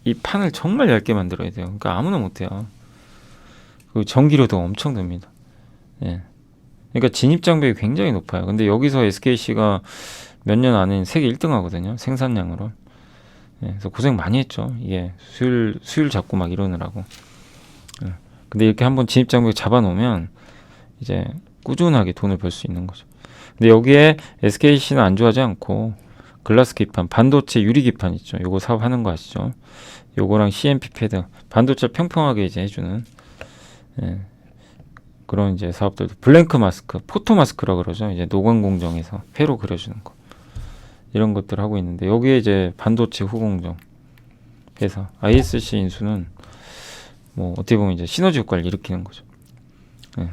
이 판을 정말 얇게 만들어야 돼요. 그러니까 아무나 못해요. 그 전기료도 엄청 듭니다. 그러니까 진입 장벽이 굉장히 높아요. 근데 여기서 SKC가 몇 년 안에 세계 1등 하거든요. 생산량으로. 그래서 고생 많이 했죠. 이게 수율 잡고 막 이러느라고. 근데 이렇게 한번 진입 장벽 잡아놓으면 이제 꾸준하게 돈을 벌 수 있는 거죠. 근데 여기에 SKC는 안주하지 않고 글라스 기판, 반도체 유리 기판 있죠. 요거 사업하는 거 아시죠? 요거랑 CMP 패드, 반도체 평평하게 이제 해주는 예, 그런 이제 사업들도, 블랭크 마스크, 포토 마스크라 그러죠. 이제 노광 공정에서 회로 그려주는 거, 이런 것들 하고 있는데, 여기에 이제 반도체 후공정 회사 ISC 인수는 뭐 어떻게 보면 이제 시너지 효과를 일으키는 거죠. 예.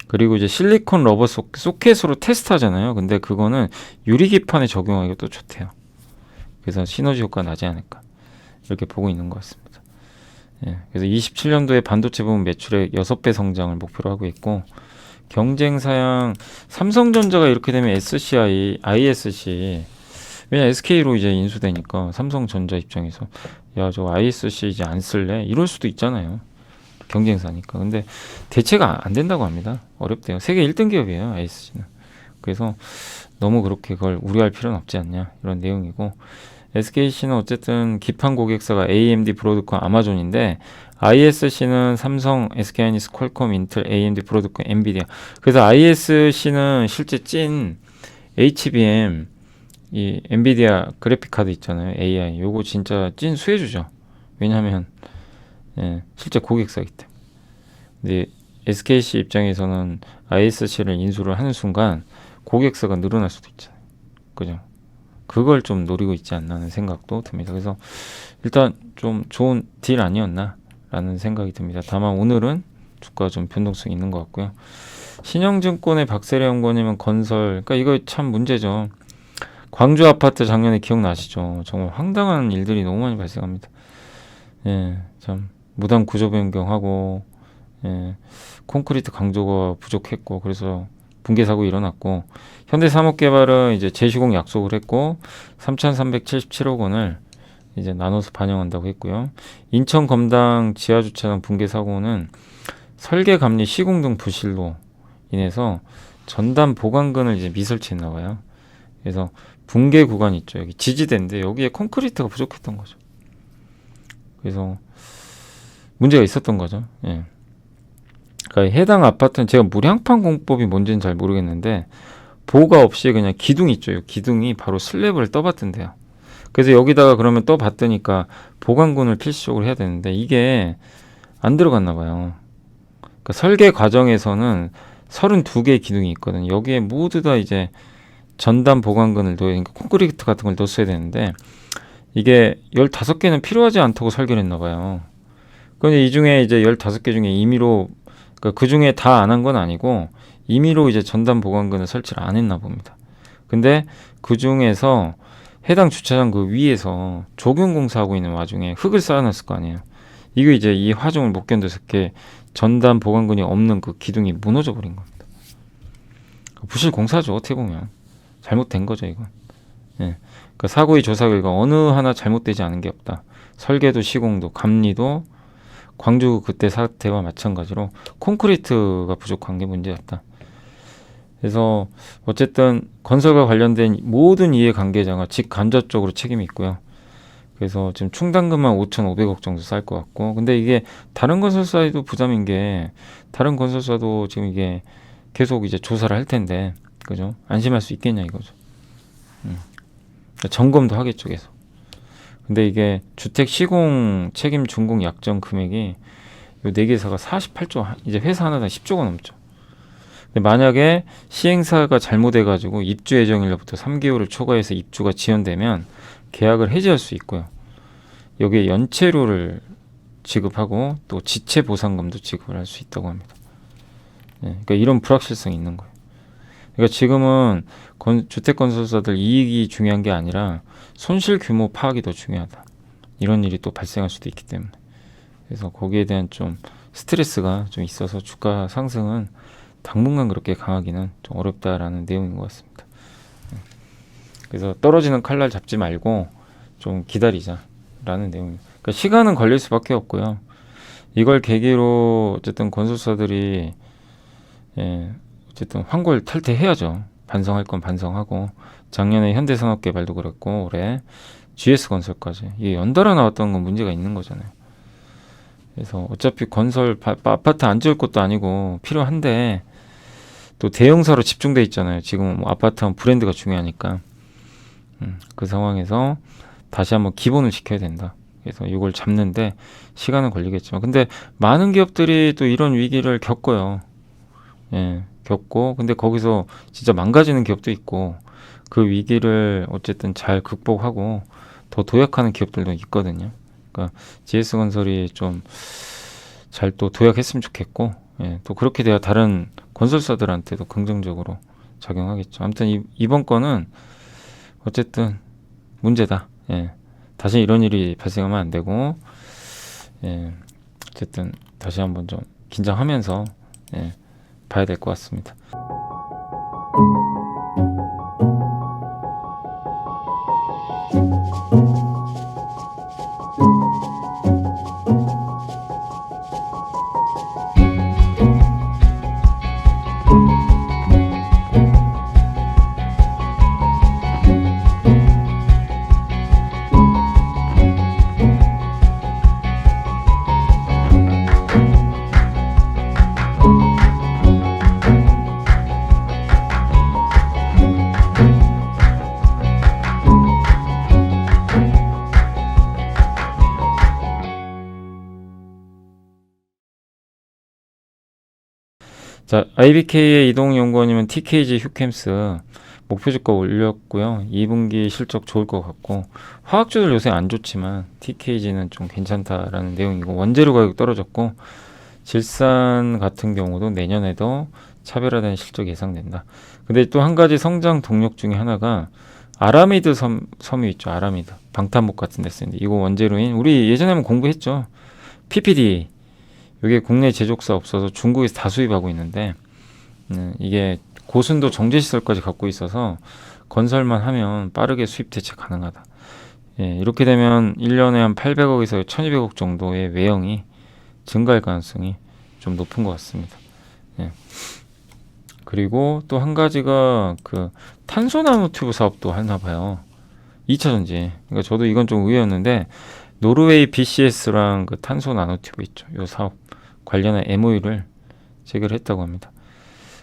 그리고 이제 실리콘 러버 소켓으로 테스트하잖아요. 근데 그거는 유리 기판에 적용하기가 또 좋대요. 그래서 시너지 효과 나지 않을까, 이렇게 보고 있는 것 같습니다. 예. 그래서 27년도에 반도체 부문 매출의 6배 성장을 목표로 하고 있고, 경쟁 사양 삼성전자가 이렇게 되면 SCI, ISC, 왜냐 SK로 이제 인수되니까 삼성전자 입장에서 야, 저 ISC 이제 안 쓸래? 이럴 수도 있잖아요. 경쟁사니까. 근데 대체가 안 된다고 합니다. 어렵대요. 세계 1등 기업이에요, ISC는. 그래서 너무 그렇게 그걸 우려할 필요는 없지 않냐, 이런 내용이고, SKC는 어쨌든 기판 고객사가 AMD, 브로드컴, 아마존인데, ISC는 삼성, SK하이닉스, 퀄컴, 인텔, AMD, 브로드컴, 엔비디아. 그래서 ISC는 실제 찐 HBM, 이 엔비디아 그래픽 카드 있잖아요, AI. 요거 진짜 찐 수혜주죠. 왜냐하면 예, 실제 고객사이기 때문에. 근데 SKC 입장에서는 ISC를 인수를 하는 순간 고객사가 늘어날 수도 있잖아요. 그죠? 그걸 좀 노리고 있지 않나 하는 생각도 듭니다. 그래서 일단 좀 좋은 딜 아니었나 라는 생각이 듭니다. 다만 오늘은 주가 좀 변동성이 있는 것 같고요. 신영증권의 박세례 연구원님은 건설, 그러니까 이거 참 문제죠. 광주 아파트 작년에 기억나시죠? 정말 황당한 일들이 너무 많이 발생합니다. 예, 참 무단 구조 변경하고, 예, 콘크리트 강조가 부족했고, 그래서 붕괴 사고 일어났고, 현대산업개발은 이제 재시공 약속을 했고 3,377억 원을 이제 나눠서 반영한다고 했고요. 인천 검당 지하주차장 붕괴 사고는 설계 감리 시공 등 부실로 인해서 전담 보강근을 이제 미설치했나 봐요. 그래서 붕괴 구간 있죠. 여기 지지대인데 여기에 콘크리트가 부족했던 거죠. 그래서 문제가 있었던 거죠. 예. 그러니까 해당 아파트는 제가 무량판 공법이 뭔지는 잘 모르겠는데 보호가 없이 그냥 기둥 있죠. 기둥이 바로 슬랩을 떠봤던데요. 그래서 여기다가 그러면 떠봤더니까 보강군을 필수적으로 해야 되는데 이게 안 들어갔나 봐요. 그러니까 설계 과정에서는 32개의 기둥이 있거든요. 여기에 모두 다 이제 전담 보강근을 넣어야, 그러니까 콘크리트 같은 걸 넣었어야 되는데 이게 15개는 필요하지 않다고 설계를 했나 봐요. 근데 이 중에 이제 15개 중에 임의로, 그러니까 그 중에 다 안 한 건 아니고 임의로 이제 전담 보강근을 설치를 안 했나 봅니다. 근데 그 중에서 해당 주차장 그 위에서 조경 공사하고 있는 와중에 흙을 쌓아놨을 거 아니에요. 이거 이제 이 화종을 못 견뎌서 이렇게 전담 보강근이 없는 그 기둥이 무너져 버린 겁니다. 부실 공사죠, 어떻게 보면. 잘못된 거죠, 이건. 예. 그러니까 사고의 조사 결과 어느 하나 잘못되지 않은 게 없다. 설계도 시공도 감리도 광주 그때 사태와 마찬가지로 콘크리트가 부족한 게 문제였다. 그래서 어쨌든 건설과 관련된 모든 이해관계자가 직간접적으로 책임이 있고요. 그래서 지금 충당금만 5,500억 정도 쌀 것 같고, 근데 이게 다른 건설사에도 부담인 게, 다른 건설사도 지금 이게 계속 이제 조사를 할 텐데, 그죠? 안심할 수 있겠냐 이거죠. 점검도 하겠죠, 계속. 근데 이게 주택 시공 책임 준공 약정 금액이 요 4개사가 48조, 이제 회사 하나당 10조가 넘죠. 근데 만약에 시행사가 잘못해가지고 입주 예정일로부터 3개월을 초과해서 입주가 지연되면 계약을 해지할 수 있고요. 여기에 연체료를 지급하고 또 지체 보상금도 지급을 할 수 있다고 합니다. 예, 그러니까 이런 불확실성이 있는 거예요. 그러니까 지금은 주택건설사들 이익이 중요한 게 아니라 손실 규모 파악이 더 중요하다. 이런 일이 또 발생할 수도 있기 때문에. 그래서 거기에 대한 좀 스트레스가 좀 있어서 주가 상승은 당분간 그렇게 강하기는 좀 어렵다라는 내용인 것 같습니다. 그래서 떨어지는 칼날 잡지 말고 좀 기다리자라는 내용입니다. 그러니까 시간은 걸릴 수밖에 없고요. 이걸 계기로 어쨌든 건설사들이 어쨌든 환골 탈퇴해야죠. 반성할 건 반성하고, 작년에 현대산업개발도 그랬고 올해 GS건설까지 이게 연달아 나왔던 건 문제가 있는 거잖아요. 그래서 어차피 건설 아파트 안 지을 것도 아니고 필요한데 또 대형사로 집중돼 있잖아요. 지금 뭐 아파트 하면 브랜드가 중요하니까. 그 상황에서 다시 한번 기본을 지켜야 된다. 그래서 이걸 잡는데 시간은 걸리겠지만, 근데 많은 기업들이 또 이런 위기를 겪어요. 예, 겪고, 근데 거기서 진짜 망가지는 기업도 있고, 그 위기를 어쨌든 잘 극복하고 더 도약하는 기업들도 있거든요. 그러니까 GS건설이 좀 잘 또 도약했으면 좋겠고, 예, 또 그렇게 돼야 다른 건설사들한테도 긍정적으로 작용하겠죠. 아무튼 이번 건은 어쨌든 문제다. 예, 다시 이런 일이 발생하면 안 되고, 예, 어쨌든 다시 한번 좀 긴장하면서, 예, 봐야 될 것 같습니다. 자, IBK의 이동연구원이면 TKG 휴캠스 목표 주가 올렸고요. 2분기 실적 좋을 것 같고, 화학주들 요새 안 좋지만 TKG는 좀 괜찮다라는 내용이고, 원재료 가격 떨어졌고, 질산 같은 경우도 내년에도 차별화된 실적 예상된다. 근데 또 한 가지 성장 동력 중에 하나가 아라미드 섬유 있죠. 아라미드 방탄복 같은 데 쓰는데, 이거 원재료인, 우리 예전에 한번 공부했죠. PPD, 이게 국내 제조사 없어서 중국에서 다 수입하고 있는데, 이게 고순도 정제시설까지 갖고 있어서 건설만 하면 빠르게 수입 대체 가능하다. 예, 이렇게 되면 1년에 한 800억에서 1200억 정도의 외형이 증가할 가능성이 좀 높은 것 같습니다. 예. 그리고 또 한 가지가 그 탄소 나노튜브 사업도 하나 봐요. 2차전지. 그러니까 저도 이건 좀 의외였는데, 노르웨이 BCS랑 그 탄소 나노튜브 있죠. 이 사업 관련한 MOU를 체결을 했다고 합니다.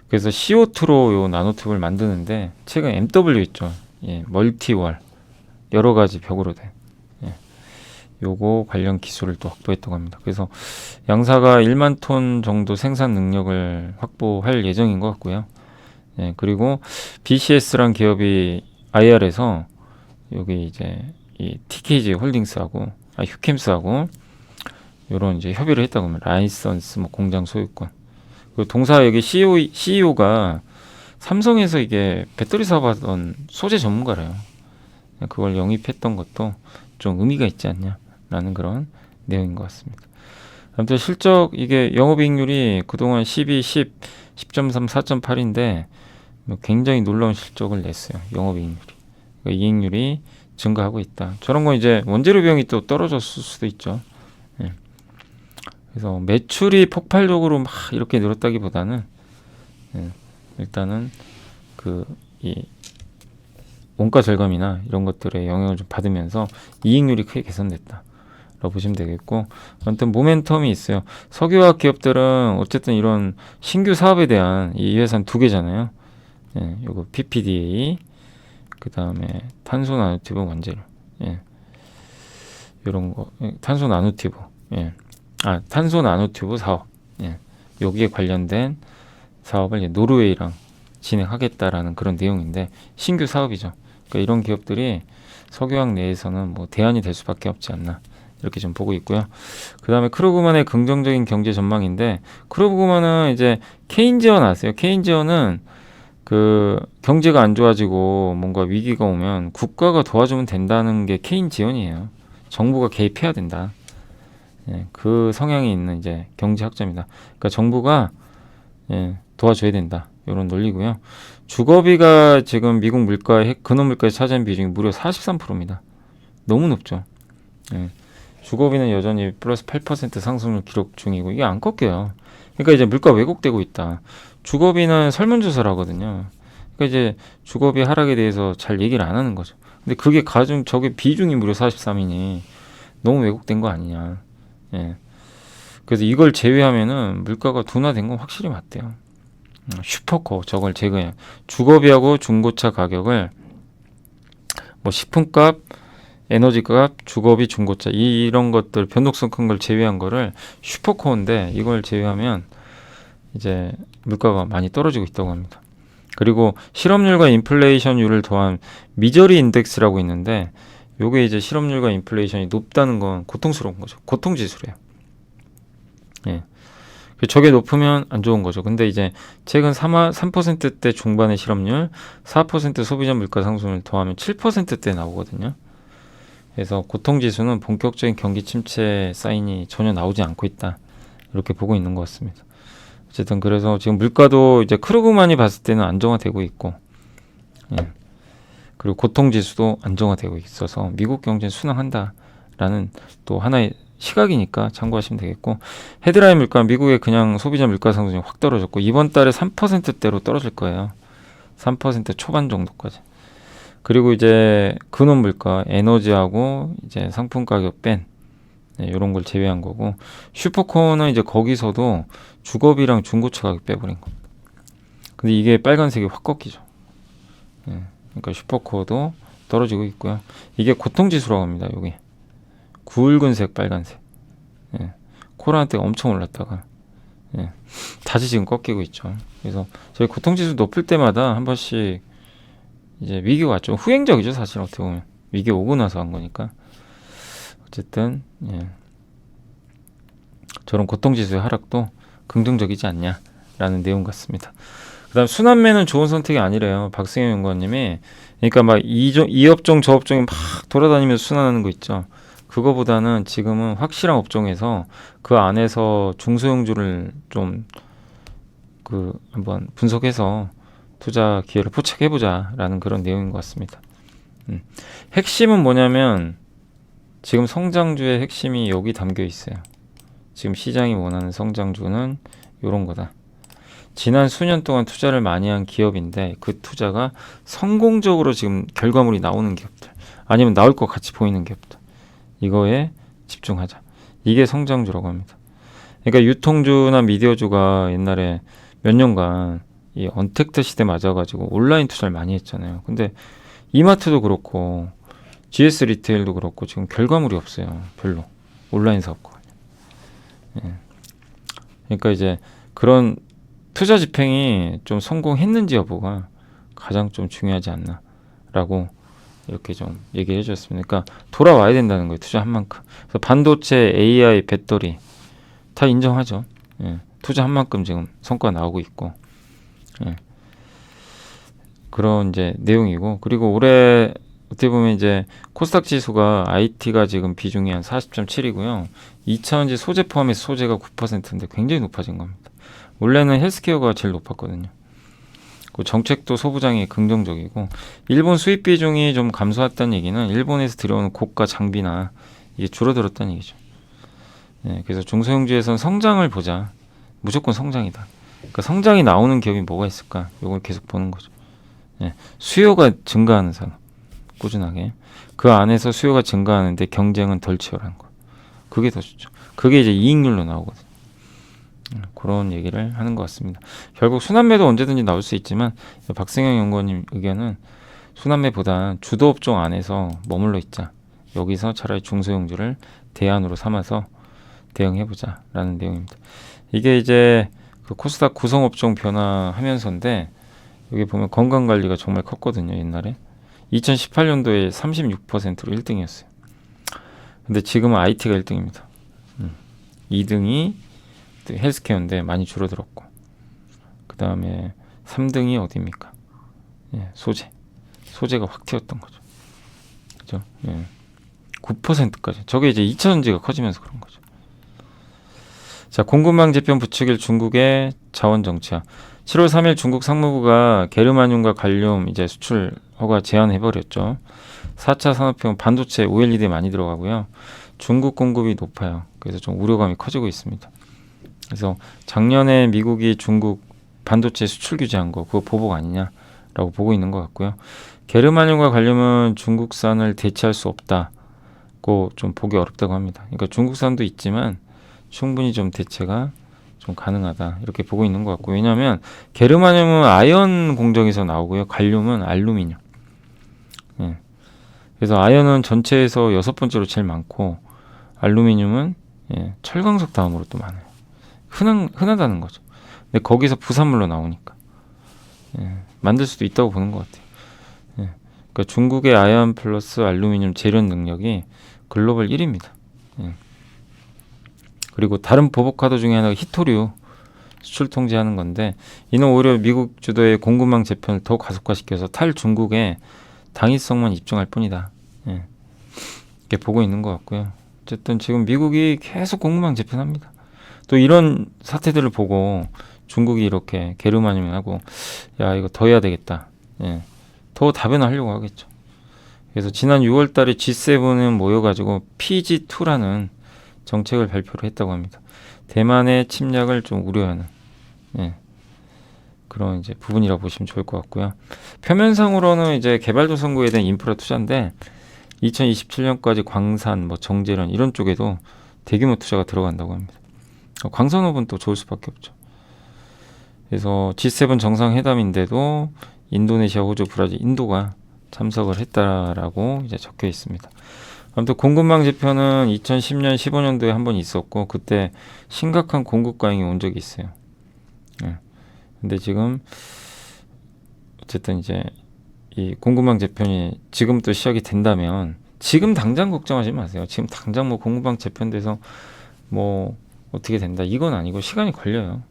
그래서 CO2로 요 나노튜브를 만드는데, 최근 MW 있죠. 예, 멀티월 여러 가지 벽으로 된, 예, 요거 관련 기술을 또 확보했다고 합니다. 그래서 양사가 1만 톤 정도 생산 능력을 확보할 예정인 것 같고요. 예, 그리고 BCS란 기업이 IR에서 여기 이제 이 TKG 홀딩스하고 휴캠스하고 요런 이제 협의를 했다고 합니다. 라이선스 뭐 공장 소유권. 그리고 동사 여기 CEO가 삼성에서 이게 배터리 사업하던 소재 전문가래요. 그걸 영입했던 것도 좀 의미가 있지 않냐라는 그런 내용인 것 같습니다. 아무튼 실적, 이게 영업이익률이 그동안 12, 10, 10.3, 4.8인데 굉장히 놀라운 실적을 냈어요. 영업이익률이. 그러니까 이익률이 증가하고 있다. 저런 건 이제 원재료 비용이 또 떨어졌을 수도 있죠. 예. 그래서 매출이 폭발적으로 막 이렇게 늘었다기보다는, 예, 일단은 이 원가 절감이나 이런 것들의 영향을 좀 받으면서 이익률이 크게 개선됐다 라고 보시면 되겠고, 아무튼 모멘텀이 있어요. 석유화학 기업들은 어쨌든 이런 신규 사업에 대한, 이 회사는 두 개잖아요. 예, 요거 PPDA, 그 다음에 탄소 나노튜브 원재료, 예, 요런 거, 예, 탄소 나노튜브, 예, 탄소 나노튜브 사업, 예, 여기에 관련된 사업을 노르웨이랑 진행하겠다라는 그런 내용인데, 신규 사업이죠. 그러니까 이런 기업들이 석유화학 내에서는 뭐 대안이 될 수밖에 없지 않나, 이렇게 좀 보고 있고요. 그 다음에 크루그만의 긍정적인 경제 전망인데, 크루그만은 이제 케인지언 아세요? 케인지언은 그 경제가 안 좋아지고 뭔가 위기가 오면 국가가 도와주면 된다는 게 케인지언이에요. 정부가 개입해야 된다. 예, 그 성향이 있는 이제 경제학자입니다. 그러니까 정부가, 예, 도와줘야 된다, 이런 논리고요. 주거비가 지금 미국 물가의 근원 물가에 차지하는 비중이 무려 43%입니다. 너무 높죠. 예. 주거비는 여전히 플러스 8% 상승률 기록 중이고, 이게 안 꺾여요. 그러니까 이제 물가 왜곡되고 있다. 주거비는 설문조사를 하거든요. 그러니까 이제 주거비 하락에 대해서 잘 얘기를 안 하는 거죠. 근데 그게 저게 비중이 무려 43이니 너무 왜곡된 거 아니냐. 예. 그래서 이걸 제외하면은 물가가 둔화된 건 확실히 맞대요. 슈퍼코 저걸 제거해. 주거비하고 중고차 가격을 뭐 식품값, 에너지값, 주거비, 중고차 이런 것들 변동성 큰 걸 제외한 거를 슈퍼코어인데 이걸 제외하면 이제 물가가 많이 떨어지고 있다고 합니다. 그리고 실업률과 인플레이션율을 더한 미저리 인덱스라고 있는데 요게 이제 실업률과 인플레이션이 높다는 건 고통스러운 거죠. 고통지수래요. 예. 저게 높으면 안 좋은 거죠. 근데 이제 최근 3%대 중반의 실업률, 4% 소비자 물가 상승을 더하면 7%대 나오거든요. 그래서 고통지수는 본격적인 경기 침체 사인이 전혀 나오지 않고 있다. 이렇게 보고 있는 것 같습니다. 어쨌든 그래서 지금 물가도 이제 크루그만이 봤을 때는 안정화되고 있고, 예. 그리고 고통지수도 안정화되고 있어서 미국 경제는 순항한다라는 또 하나의 시각이니까 참고하시면 되겠고, 헤드라인 물가 미국의 그냥 소비자 물가 상승이 확 떨어졌고 이번 달에 3%대로 떨어질 거예요. 3% 초반 정도까지. 그리고 이제 근원 물가, 에너지하고 이제 상품 가격 뺀 이런 걸 제외한 거고, 슈퍼코어는 이제 거기서도 주거비랑 중고차 가격 빼버린 거. 근데 이게 빨간색이 확 꺾이죠. 예, 그러니까 슈퍼코어도 떨어지고 있고요. 이게 고통지수라고 합니다. 여기 굵은색 빨간색. 예, 코로나 때가 엄청 올랐다가 예, 다시 지금 꺾이고 있죠. 그래서 저희 고통지수 높을 때마다 한 번씩 이제 위기가 왔죠. 후행적이죠, 사실 어떻게 보면. 위기 오고 나서 한 거니까. 어쨌든 예. 저런 고통지수의 하락도 긍정적이지 않냐라는 내용 같습니다. 그다음 순환매는 좋은 선택이 아니래요. 박승현 연구원님이. 그러니까 막 이 업종 저 업종이 막 돌아다니면서 순환하는 거 있죠. 그거보다는 지금은 확실한 업종에서 그 안에서 중소형주를 좀 한번 분석해서 투자 기회를 포착해보자라는 그런 내용인 것 같습니다. 핵심은 뭐냐면 지금 성장주의 핵심이 여기 담겨 있어요. 지금 시장이 원하는 성장주는 이런 거다. 지난 수년 동안 투자를 많이 한 기업인데 그 투자가 성공적으로 지금 결과물이 나오는 기업들, 아니면 나올 것 같이 보이는 기업들, 이거에 집중하자. 이게 성장주라고 합니다. 그러니까 유통주나 미디어주가 옛날에 몇 년간 이 언택트 시대 맞아가지고 온라인 투자를 많이 했잖아요. 근데 이마트도 그렇고 GS 리테일도 그렇고 지금 결과물이 없어요. 별로. 온라인 사업과. 예. 그러니까 이제 그런 투자 집행이 좀 성공했는지 여부가 가장 좀 중요하지 않나라고 이렇게 좀 얘기를 해줬습니다. 그러니까 돌아와야 된다는 거예요. 투자한 만큼. 그래서 반도체, AI, 배터리 다 인정하죠. 예. 투자한 만큼 지금 성과 나오고 있고. 예. 그런 이제 내용이고, 그리고 올해 어떻게 보면 이제 코스닥 지수가 IT가 지금 비중이 한 40.7이고요. 2차전지 소재 포함해서 소재가 9%인데 굉장히 높아진 겁니다. 원래는 헬스케어가 제일 높았거든요. 그 정책도 소부장이 긍정적이고, 일본 수입 비중이 좀 감소했다는 얘기는 일본에서 들여오는 고가 장비나 이게 줄어들었다는 얘기죠. 예, 그래서 중소형주에서는 성장을 보자. 무조건 성장이다. 그러니까 성장이 나오는 기업이 뭐가 있을까? 이걸 계속 보는 거죠. 예, 수요가 증가하는 산업, 꾸준하게 그 안에서 수요가 증가하는데 경쟁은 덜 치열한 거. 그게 더 좋죠. 그게 이제 이익률로 나오거든요. 그런 얘기를 하는 것 같습니다. 결국 순환매도 언제든지 나올 수 있지만 박승영 연구원님 의견은 순환매보다 주도 업종 안에서 머물러 있자. 여기서 차라리 중소형주를 대안으로 삼아서 대응해보자라는 내용입니다. 이게 이제 그 코스닥 구성업종 변화하면서인데, 여기 보면 건강관리가 정말 컸거든요. 옛날에 2018년도에 36%로 1등이었어요. 근데 지금은 IT가 1등입니다. 2등이 헬스케어인데 많이 줄어들었고, 그 다음에 3등이 어디입니까? 예, 소재가 확 튀었던 거죠. 그죠? 예, 9%까지. 저게 이제 2차전지가 커지면서 그런 거죠. 자, 공급망 재편 부추길 중국의 자원 정치화. 7월 3일 중국 상무부가 게르마늄과 갈륨 이제 수출 허가 제한해버렸죠. 4차 산업혁명 반도체 OLED에 많이 들어가고요. 중국 공급이 높아요. 그래서 좀 우려감이 커지고 있습니다. 그래서 작년에 미국이 중국 반도체 수출 규제한 거, 그거 보복 아니냐라고 보고 있는 것 같고요. 게르마늄과 갈륨은 중국산을 대체할 수 없다고 좀 보기 어렵다고 합니다. 그러니까 중국산도 있지만 충분히 좀 대체가 좀 가능하다, 이렇게 보고 있는 것 같고, 왜냐하면 게르마늄은 아연 공정에서 나오고요, 갈륨은 알루미늄. 예. 그래서 아연은 전체에서 6번째로 제일 많고 알루미늄은 철광석 다음으로 또 많아요. 흔하다는 거죠. 근데 거기서 부산물로 나오니까 만들 수도 있다고 보는 것 같아요. 그러니까 중국의 아연 플러스 알루미늄 재련 능력이 글로벌 1위입니다. 그리고 다른 보복카드 중에 하나가 히토류 수출 통제하는 건데, 이는 오히려 미국 주도의 공급망 재편을 더 가속화시켜서 탈중국의 당위성만 입증할 뿐이다. 이렇게 보고 있는 것 같고요. 어쨌든 지금 미국이 계속 공급망 재편합니다. 또 이런 사태들을 보고 중국이 이렇게 게르마늄하고 야 이거 더 해야 되겠다. 더 다변화하려고 하겠죠. 그래서 지난 6월달에 G7은 모여가지고 PG2라는 정책을 발표를 했다고 합니다. 대만의 침략을 좀 우려하는 그런 이제 부분이라고 보시면 좋을 것 같고요. 표면상으로는 이제 개발도상국에 대한 인프라 투자인데 2027년까지 광산, 뭐 정제련 이런 쪽에도 대규모 투자가 들어간다고 합니다. 광산업은 또 좋을 수밖에 없죠. 그래서 G7 정상회담인데도 인도네시아, 호주, 브라질, 인도가 참석을 했다라고 이제 적혀 있습니다. 아무튼 공급망 재편은 2010년, 15년도에 한 번 있었고 그때 심각한 공급 과잉이 온 적이 있어요. 근데 지금 어쨌든 이제 이 공급망 재편이 지금부터 시작이 된다면 지금 당장 걱정하지 마세요. 지금 당장 뭐 공급망 재편돼서 뭐 어떻게 된다 이건 아니고 시간이 걸려요.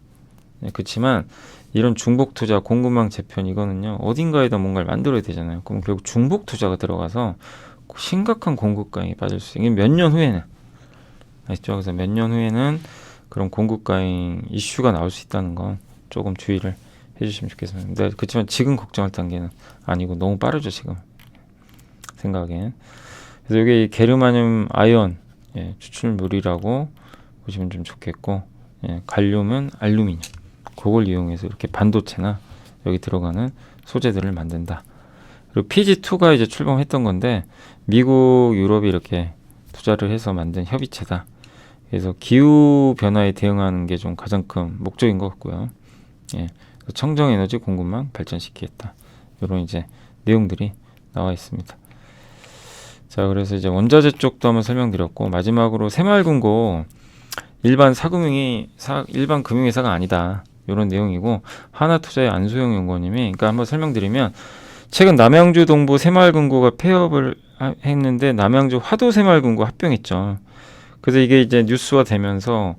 그렇지만 이런 중복 투자, 공급망 재편 이거는요 어딘가에다 뭔가를 만들어야 되잖아요. 그럼 결국 중복 투자가 들어가서 심각한 공급 과잉이 빠질 수 있어요. 몇 년 후에는 아시죠? 그래서 몇 년 후에는 그런 공급 과잉 이슈가 나올 수 있다는 건 조금 주의를 해주시면 좋겠습니다. 근데 그렇지만 지금 걱정할 단계는 아니고 너무 빠르죠 지금 생각엔. 그래서 이게 게르마늄 아연 추출물이라고 보시면 좀 좋겠고, 갈륨은 알루미늄 그걸 이용해서 이렇게 반도체나 여기 들어가는 소재들을 만든다. 그리고 PG2가 이제 출범했던 건데 미국, 유럽이 이렇게 투자를 해서 만든 협의체다. 그래서 기후 변화에 대응하는 게 좀 가장 큰 목적인 것 같고요. 청정 에너지 공급망 발전시키겠다. 이런 이제 내용들이 나와 있습니다. 자, 그래서 이제 원자재 쪽도 한번 설명드렸고 마지막으로 새마을금고 일반 금융회사가 아니다. 이런 내용이고 하나투자의 안소영 연구원님이 그러니까 한번 설명드리면 최근 남양주 동부 새마을금고가 폐업을 했는데 남양주 화도새마을금고 합병했죠. 그래서 이게 이제 뉴스화 되면서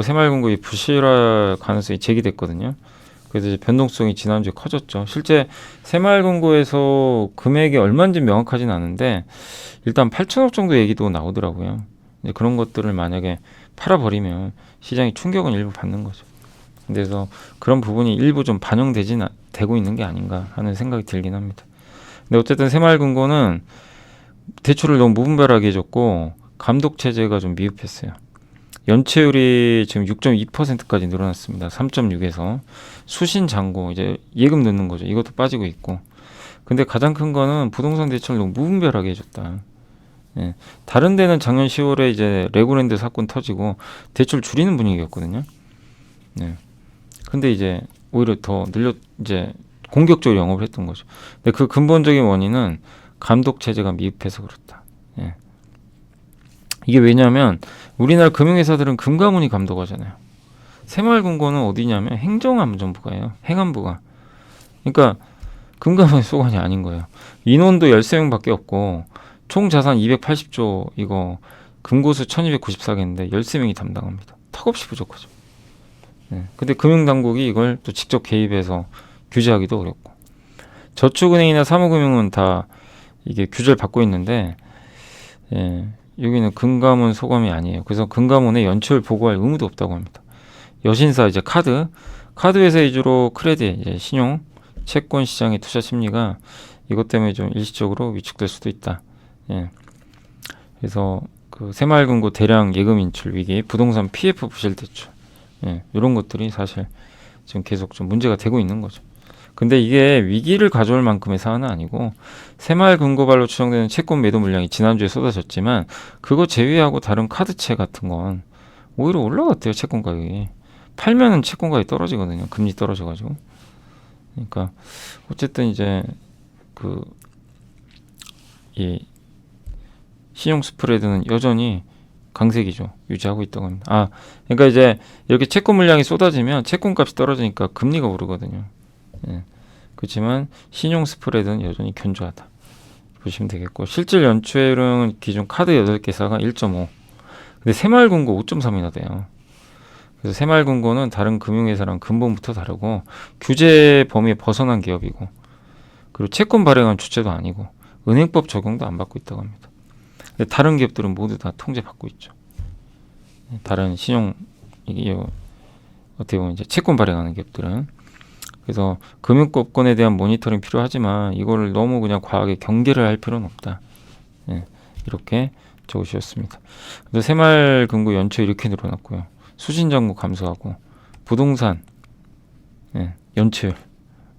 새마을금고의 부실화 가능성이 제기됐거든요. 그래서 이제 변동성이 지난주에 커졌죠. 실제 새마을금고에서 금액이 얼마인지 명확하진 않은데 일단 8천억 정도 얘기도 나오더라고요. 이제 그런 것들을 만약에 팔아버리면 시장이 충격은 일부 받는 거죠. 그래서 그런 부분이 일부 좀 되고 있는 게 아닌가 하는 생각이 들긴 합니다. 근데 어쨌든 새마을금고는 대출을 너무 무분별하게 해줬고 감독 체제가 좀 미흡했어요. 연체율이 지금 6.2%까지 늘어났습니다. 3.6에서 수신 잔고 이제 예금 넣는 거죠. 이것도 빠지고 있고. 근데 가장 큰 거는 부동산 대출을 너무 무분별하게 해줬다. 다른 데는 작년 10월에 이제 레고랜드 사건 터지고 대출 줄이는 분위기였거든요. 근데 이제 오히려 더 이제 공격적으로 영업을 했던 거죠. 근데 그 근본적인 원인은 감독 체제가 미흡해서 그렇다. 이게 왜냐하면 우리나라 금융회사들은 금감원이 감독하잖아요. 새마을금고는 어디냐면 행정안전부가예요. 행안부가. 그러니까 금감원의 소관이 아닌 거예요. 인원도 13명밖에 없고 총 자산 280조 이거 금고수 1294개인데 13명이 담당합니다. 턱없이 부족하죠. 근데 금융당국이 이걸 또 직접 개입해서 규제하기도 어렵고 저축은행이나 사무금융은 다 이게 규제를 받고 있는데 여기는 금감원 소관이 아니에요. 그래서 금감원에 연체율 보고할 의무도 없다고 합니다. 여신사 이제 카드 회사 위주로 크레딧 이제 신용 채권 시장의 투자 심리가 이것 때문에 좀 일시적으로 위축될 수도 있다. 그래서 그 새마을금고 대량 예금 인출 위기, 부동산 PF 부실 대출 이런 것들이 사실 지금 계속 좀 문제가 되고 있는 거죠. 근데 이게 위기를 가져올 만큼의 사안은 아니고 새마을금고발로 추정되는 채권 매도 물량이 지난주에 쏟아졌지만 그거 제외하고 다른 카드채 같은 건 오히려 올라갔대요. 채권 가격이. 팔면은 채권 가격이 떨어지거든요. 금리 떨어져가지고. 그러니까 어쨌든 이제 이 신용 스프레드는 여전히 강세기죠. 유지하고 있다고 합니다. 그러니까 이제 이렇게 채권 물량이 쏟아지면 채권 값이 떨어지니까 금리가 오르거든요. 예. 그렇지만 신용 스프레드는 여전히 견조하다 보시면 되겠고, 실질 연체율은 기존 카드 8개사가 1.5, 근데 새마을금고 5.3이나 돼요. 그래서 새마을금고는 다른 금융회사랑 근본부터 다르고 규제 범위에 벗어난 기업이고, 그리고 채권 발행한 주체도 아니고 은행법 적용도 안 받고 있다고 합니다. 근데 다른 기업들은 모두 다 통제받고 있죠. 다른 신용, 이게 어떻게 보면 이제 채권 발행하는 기업들은. 그래서 금융법권에 대한 모니터링 필요하지만 이거를 너무 그냥 과하게 경계를 할 필요는 없다. 이렇게 적으셨습니다. 그래서 새마을금고 연초 이렇게 늘어났고요. 수신잔고 감소하고 부동산 연체율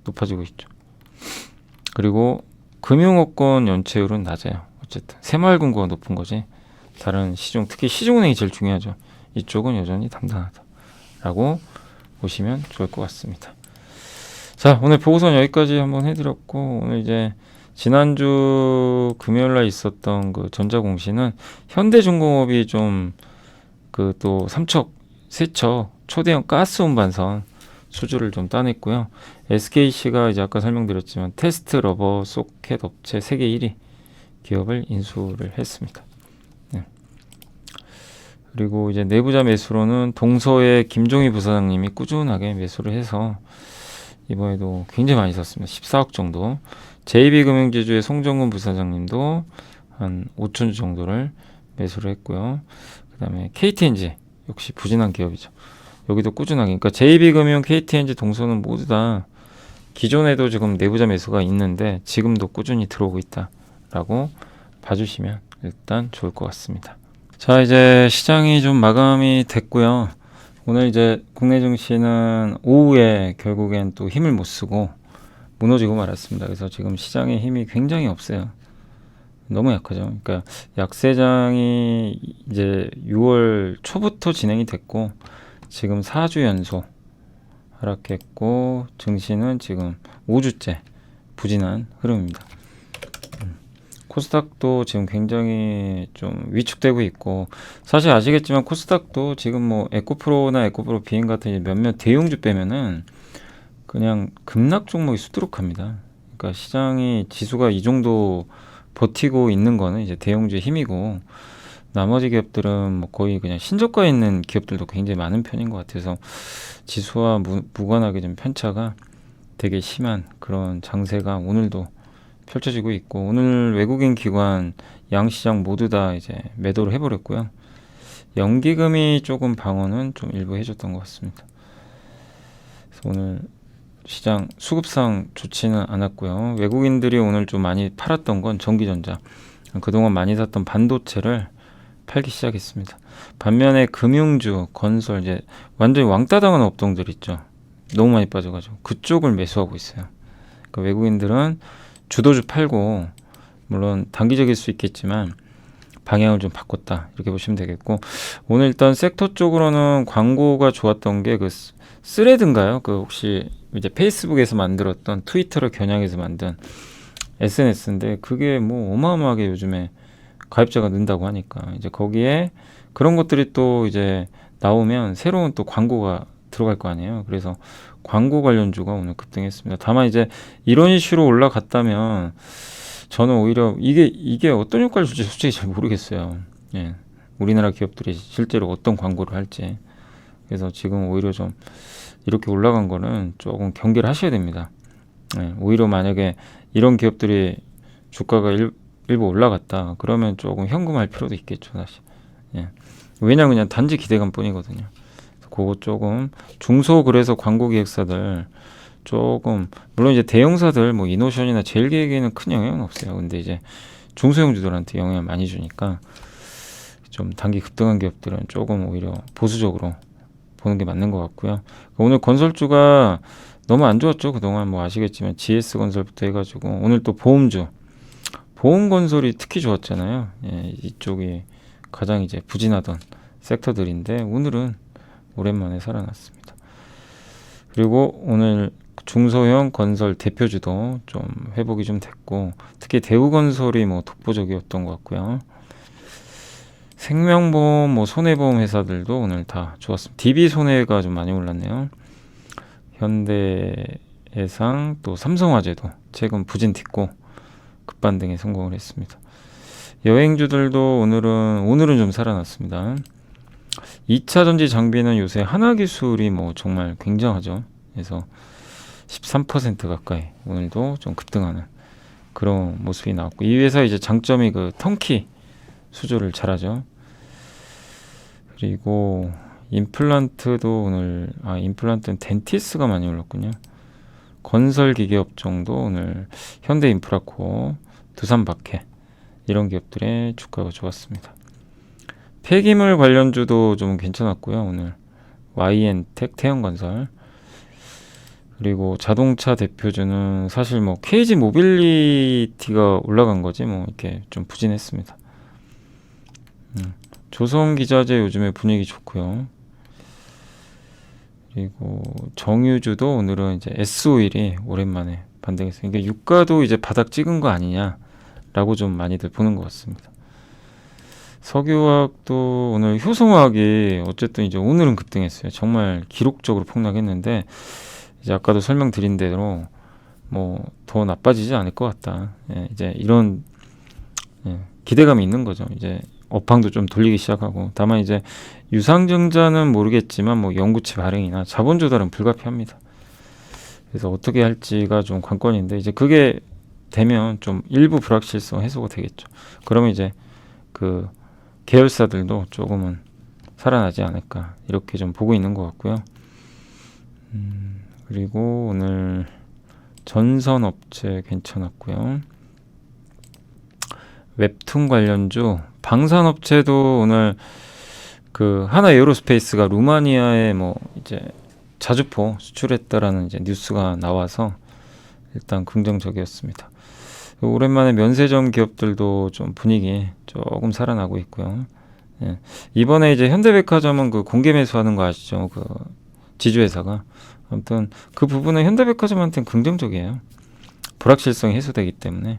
높아지고 있죠. 그리고 금융업권 연체율은 낮아요. 어쨌든 새마을금고가 높은 거지, 다른 시중, 특히 시중은행이 제일 중요하죠. 이쪽은 여전히 담당하다라고 보시면 좋을 것 같습니다. 자, 오늘 보고서는 여기까지 한번 해드렸고, 오늘 이제 지난주 금요일날 있었던 그 전자공시는 현대중공업이 좀 그 또 삼척, 세척, 초대형 가스 운반선 수주를 좀 따냈고요. SKC가 이제 아까 설명드렸지만 테스트 러버 소켓 업체 세계 1위 기업을 인수를 했습니다. 그리고 이제 내부자 매수로는 동서의 김종희 부사장님이 꾸준하게 매수를 해서 이번에도 굉장히 많이 샀습니다. 14억 정도. JB금융지주의 송정근 부사장님도 한 5천주 정도를 매수를 했고요. 그 다음에 KTNG 역시 부진한 기업이죠. 여기도 꾸준하게, 그러니까 JB금융, KTNG, 동서는 모두 다 기존에도 지금 내부자 매수가 있는데 지금도 꾸준히 들어오고 있다라고 봐주시면 일단 좋을 것 같습니다. 자, 이제 시장이 좀 마감이 됐고요. 오늘 이제 국내 증시는 오후에 결국엔 또 힘을 못 쓰고 무너지고 말았습니다. 그래서 지금 시장에 힘이 굉장히 없어요. 너무 약하죠. 그러니까 약세장이 이제 6월 초부터 진행이 됐고 지금 4주 연속 하락했고 증시는 지금 5주째 부진한 흐름입니다. 코스닥도 지금 굉장히 좀 위축되고 있고, 사실 아시겠지만 코스닥도 지금 뭐 에코프로나 에코프로 비행 같은 몇몇 대형주 빼면은 그냥 급락 종목이 수두룩합니다. 그러니까 시장이 지수가 이 정도 버티고 있는 거는 이제 대형주의 힘이고, 나머지 기업들은 뭐 거의 그냥 신저가에 있는 기업들도 굉장히 많은 편인 것 같아서 지수와 무관하게 좀 편차가 되게 심한 그런 장세가 오늘도 펼쳐지고 있고, 오늘 외국인 기관 양시장 모두 다 이제 매도를 해버렸고요. 연기금이 조금 방어는 좀 일부 해줬던 것 같습니다. 그래서 오늘 시장 수급상 좋지는 않았고요. 외국인들이 오늘 좀 많이 팔았던 건 전기전자, 그동안 많이 샀던 반도체를 팔기 시작했습니다. 반면에 금융주, 건설, 이제 완전히 왕따 당한 업종들 있죠. 너무 많이 빠져가지고 그쪽을 매수하고 있어요. 그러니까 외국인들은 주도주 팔고, 물론 단기적일 수 있겠지만 방향을 좀 바꿨다 이렇게 보시면 되겠고, 오늘 일단 섹터 쪽으로는 광고가 좋았던 게 그 스레드인가요? 그 혹시 이제 페이스북에서 만들었던 트위터를 겨냥해서 만든 SNS인데 그게 뭐 어마어마하게 요즘에 가입자가 는다고 하니까 이제 거기에 그런 것들이 또 이제 나오면 새로운 또 광고가 들어갈 거 아니에요. 그래서 광고 관련주가 오늘 급등했습니다. 다만 이제 이런 이슈로 올라갔다면 저는 오히려 이게 어떤 효과를 줄지 솔직히 잘 모르겠어요. 예. 우리나라 기업들이 실제로 어떤 광고를 할지. 그래서 지금 오히려 좀 이렇게 올라간 거는 조금 경계를 하셔야 됩니다. 예. 오히려 만약에 이런 기업들이 주가가 일부 올라갔다 그러면 조금 현금할 필요도 있겠죠, 사실. 예. 왜냐면 그냥 단지 기대감 뿐이거든요. 그거 조금 중소그래서 광고기획사들 조금, 물론 이제 대형사들 뭐 이노션이나 제일기획에는 큰 영향은 없어요. 근데 이제 중소형주들한테 영향을 많이 주니까 좀 단기 급등한 기업들은 조금 오히려 보수적으로 보는 게 맞는 것 같고요. 오늘 건설주가 너무 안 좋았죠. 그동안 뭐 아시겠지만 GS건설부터 해가지고 오늘 또 보험건설이 특히 좋았잖아요. 예, 이쪽이 가장 이제 부진하던 섹터들인데 오늘은 오랜만에 살아났습니다. 그리고 오늘 중소형 건설 대표주도 좀 회복이 좀 됐고, 특히 대우건설이 뭐 독보적이었던 것 같고요. 생명보험, 뭐 손해보험 회사들도 오늘 다 좋았습니다. DB 손해가 좀 많이 올랐네요. 현대해상 또 삼성화재도 최근 부진 딛고 급반등에 성공을 했습니다. 여행주들도 오늘은 좀 살아났습니다. 2차 전지 장비는 요새 하나기술이 뭐 정말 굉장하죠. 그래서 13% 가까이 오늘도 좀 급등하는 그런 모습이 나왔고, 이 회사 이제 장점이 그 턴키 수주를 잘하죠. 그리고 임플란트도 임플란트는 덴티스가 많이 올랐군요. 건설기계업종도 오늘 현대인프라코어, 두산박해 이런 기업들의 주가가 좋았습니다. 폐기물 관련주도 좀 괜찮았고요. 오늘 YN텍, 태영건설, 그리고 자동차 대표주는 사실 뭐 KG 모빌리티가 올라간 거지 뭐 이렇게 좀 부진했습니다. 조선기자재 요즘에 분위기 좋고요. 그리고 정유주도 오늘은 이제 S오일이 오랜만에 반등했어요. 그러니까 유가도 이제 바닥 찍은 거 아니냐라고 좀 많이들 보는 것 같습니다. 석유화학도 오늘 효성화학이 어쨌든 이제 오늘은 급등했어요. 정말 기록적으로 폭락했는데 이제 아까도 설명드린 대로 뭐 더 나빠지지 않을 것 같다. 이제 이런 기대감이 있는 거죠. 이제 업황도 좀 돌리기 시작하고, 다만 이제 유상증자는 모르겠지만 뭐 영구치 발행이나 자본 조달은 불가피합니다. 그래서 어떻게 할지가 좀 관건인데, 이제 그게 되면 좀 일부 불확실성 해소가 되겠죠. 그러면 이제 그 계열사들도 조금은 살아나지 않을까 이렇게 좀 보고 있는 것 같고요. 그리고 오늘 전선업체 괜찮았고요. 웹툰 관련주, 방산업체도 오늘 그 하나 에어로스페이스가 루마니아에 뭐 이제 자주포 수출했다라는 이제 뉴스가 나와서 일단 긍정적이었습니다. 오랜만에 면세점 기업들도 좀 분위기 조금 살아나고 있고요. 이번에 이제 현대백화점은 그 공개 매수하는 거 아시죠? 그 지주회사가. 아무튼 그 부분은 현대백화점한테는 긍정적이에요. 불확실성이 해소되기 때문에.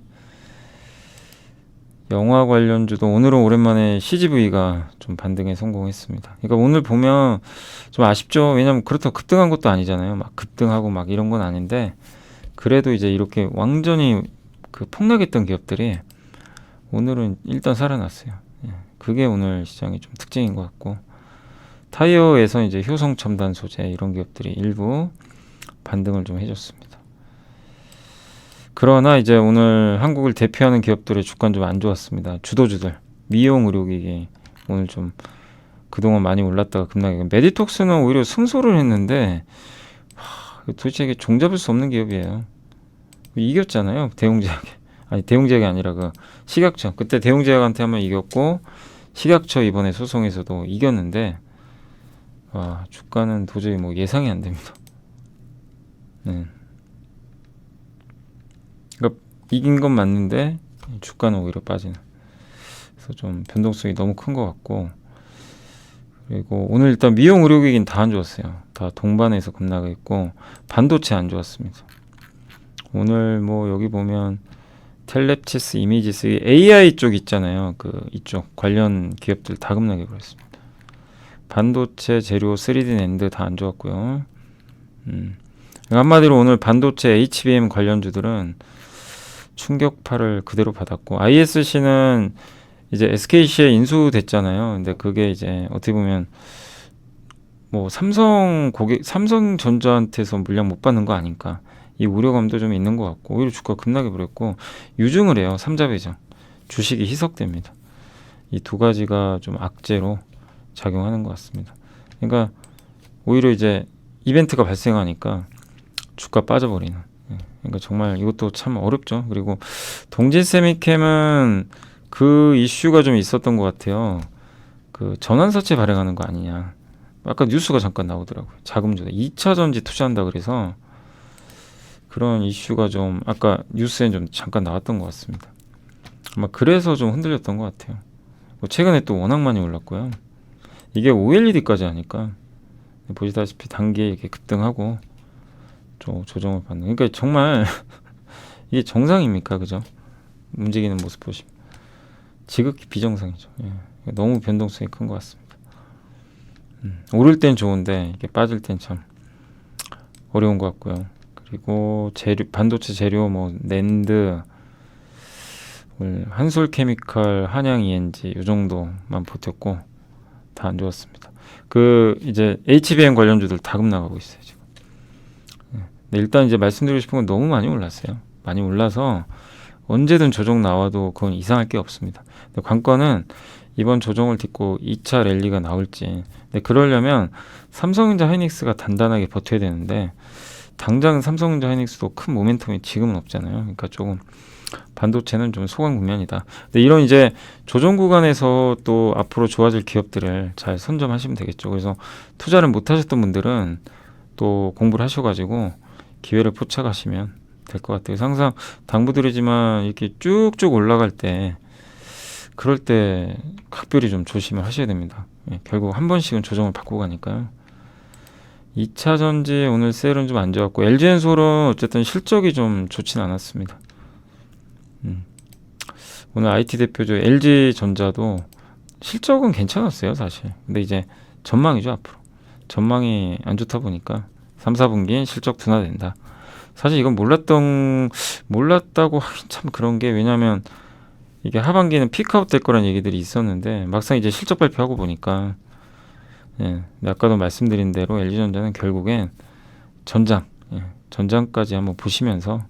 영화 관련주도 오늘은 오랜만에 CGV가 좀 반등에 성공했습니다. 그러니까 오늘 보면 좀 아쉽죠. 왜냐면 그렇다고 급등한 것도 아니잖아요. 막 급등하고 막 이런 건 아닌데, 그래도 이제 이렇게 완전히 그 폭락했던 기업들이 오늘은 일단 살아났어요. 그게 오늘 시장의 좀 특징인 것 같고, 타이어에서 이제 효성 첨단 소재 이런 기업들이 일부 반등을 좀 해줬습니다. 그러나 이제 오늘 한국을 대표하는 기업들의 주가는 좀 안 좋았습니다. 주도주들, 미용 의료기기 오늘 좀 그동안 많이 올랐다가 급락해. 메디톡스는 오히려 승소를 했는데 도대체 이게 종잡을 수 없는 기업이에요. 이겼잖아요. 대웅제약에. 아니 대웅제약이 아니라 그 식약처. 그때 대웅제약한테 한번 이겼고 식약처 이번에 소송에서도 이겼는데, 와, 주가는 도저히 뭐 예상이 안 됩니다. 그러니까 이긴 건 맞는데 주가는 오히려 빠지는. 그래서 좀 변동성이 너무 큰 것 같고, 그리고 오늘 일단 미용 의료기기는 다 안 좋았어요. 다 동반해서 급락했고 반도체 안 좋았습니다. 오늘 뭐 여기 보면 텔렙치스, 이미지스, AI 쪽 있잖아요. 그 이쪽 관련 기업들 다 급락해 버렸습니다. 반도체, 재료, 3D 낸드 다 안 좋았고요. 한마디로 오늘 반도체 HBM 관련주들은 충격파를 그대로 받았고, ISC는 이제 SKC에 인수됐잖아요. 근데 그게 이제 어떻게 보면 뭐 삼성전자한테서 물량 못 받는 거 아닌가, 이 우려감도 좀 있는 것 같고, 오히려 주가 급락해 버렸고, 유증을 해요. 삼자배정 주식이 희석됩니다. 이 두 가지가 좀 악재로 작용하는 것 같습니다. 그러니까 오히려 이제 이벤트가 발생하니까 주가 빠져버리는. 그러니까 정말 이것도 참 어렵죠. 그리고 동진세미캠은 그 이슈가 좀 있었던 것 같아요. 그 전환사채 발행하는 거 아니냐. 아까 뉴스가 잠깐 나오더라고요. 자금 조달 2차 전지 투자한다 그래서 그런 이슈가 좀 아까 뉴스에 좀 잠깐 나왔던 것 같습니다. 아마 그래서 좀 흔들렸던 것 같아요. 최근에 또 워낙 많이 올랐고요. 이게 OLED까지 하니까 보시다시피 단기에 이렇게 급등하고 좀 조정을 받는. 그러니까 정말 이게 정상입니까, 그죠? 움직이는 모습 보시면 지극히 비정상이죠. 예. 너무 변동성이 큰 것 같습니다. 오를 땐 좋은데 이게 빠질 땐 참 어려운 것 같고요. 그리고 반도체 재료 뭐 낸드, 한솔케미칼, 한양 ENG 이 정도만 버텼고 다 안 좋았습니다. 이제 HBM 관련주들 다 급락하고 있어요 지금. 네, 일단 이제 말씀드리고 싶은 건 너무 많이 올랐어요. 많이 올라서 언제든 조정 나와도 그건 이상할 게 없습니다. 근데 관건은 이번 조정을 딛고 2차 랠리가 나올지. 근데 그러려면 삼성전자 하이닉스가 단단하게 버텨야 되는데 당장 삼성전자 하이닉스도 큰 모멘텀이 지금은 없잖아요. 그러니까 조금 반도체는 좀 소강 국면이다. 근데 이런 이제 조정 구간에서 또 앞으로 좋아질 기업들을 잘 선점하시면 되겠죠. 그래서 투자를 못 하셨던 분들은 또 공부를 하셔가지고 기회를 포착하시면 될 것 같아요. 항상 당부드리지만 이렇게 쭉쭉 올라갈 때 그럴 때 각별히 좀 조심을 하셔야 됩니다. 예, 결국 한 번씩은 조정을 받고 가니까요. 2차 전지 오늘 셀은 좀 안 좋았고 LG엔솔은 어쨌든 실적이 좀 좋진 않았습니다. 오늘 IT 대표죠. LG전자도 실적은 괜찮았어요 사실. 근데 이제 전망이죠 앞으로. 전망이 안 좋다 보니까 3, 4분기 실적 둔화된다. 사실 이건 몰랐다고 하긴 참 그런 게, 왜냐면 이게 하반기는 피크아웃 될 거란 얘기들이 있었는데 막상 이제 실적 발표하고 보니까 아까도 말씀드린 대로 LG전자는 결국엔 전장까지 한번 보시면서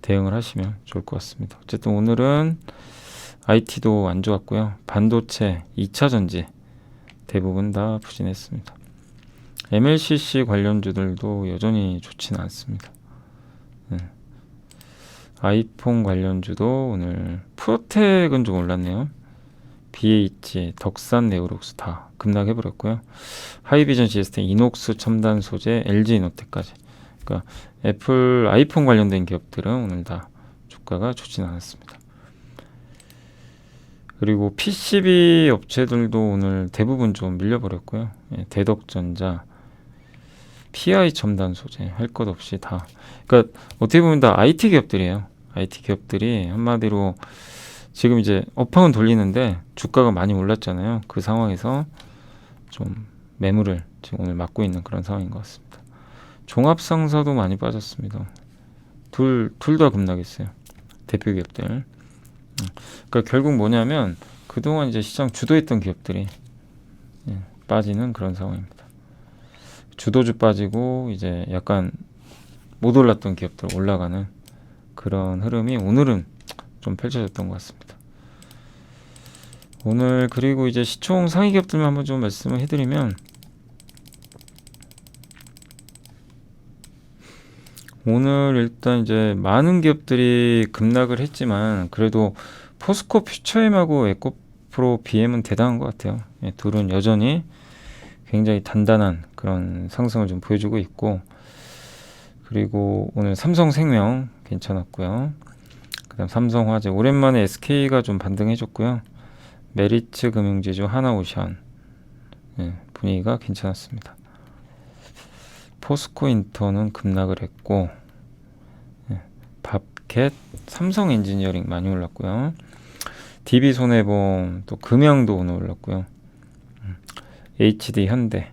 대응을 하시면 좋을 것 같습니다. 어쨌든 오늘은 IT도 안 좋았고요. 반도체, 2차 전지 대부분 다 부진했습니다. MLCC 관련주들도 여전히 좋지는 않습니다. 아이폰 관련주도 오늘 프로텍은 좀 올랐네요. BH, 덕산, 네오록스 다 급락해버렸고요. 하이비전 시스템, 이녹스 첨단 소재, LG이노텍까지. 그러니까 애플, 아이폰 관련된 기업들은 오늘 다 주가가 좋지는 않았습니다. 그리고 PCB 업체들도 오늘 대부분 좀 밀려버렸고요. 대덕전자, PI 첨단 소재 할 것 없이 다. 그러니까 어떻게 보면 다 IT 기업들이에요. IT 기업들이 한마디로 지금 이제 업황은 돌리는데 주가가 많이 올랐잖아요. 그 상황에서 좀 매물을 지금 오늘 맞고 있는 그런 상황인 것 같습니다. 종합상사도 많이 빠졌습니다. 둘 다 급락했어요. 대표 기업들. 그러니까 결국 뭐냐면 그동안 이제 시장 주도했던 기업들이 빠지는 그런 상황입니다. 주도주 빠지고 이제 약간 못 올랐던 기업들 올라가는 그런 흐름이 오늘은 좀 펼쳐졌던 것 같습니다. 오늘 그리고 이제 시총 상위 기업들만 한번 좀 말씀을 해드리면, 오늘 일단 이제 많은 기업들이 급락을 했지만 그래도 포스코 퓨처엠하고 에코프로 BM은 대단한 것 같아요. 둘은 여전히 굉장히 단단한 그런 상승을 좀 보여주고 있고, 그리고 오늘 삼성생명 괜찮았고요. 그다음 삼성화재, 오랜만에 SK가 좀 반등해줬고요. 메리츠 금융지주, 하나오션 분위기가 괜찮았습니다. 포스코인터는 급락을 했고, 밥캣, 삼성엔지니어링 많이 올랐고요. DB손해보험, 또 금양도 오늘 올랐고요. HD 현대,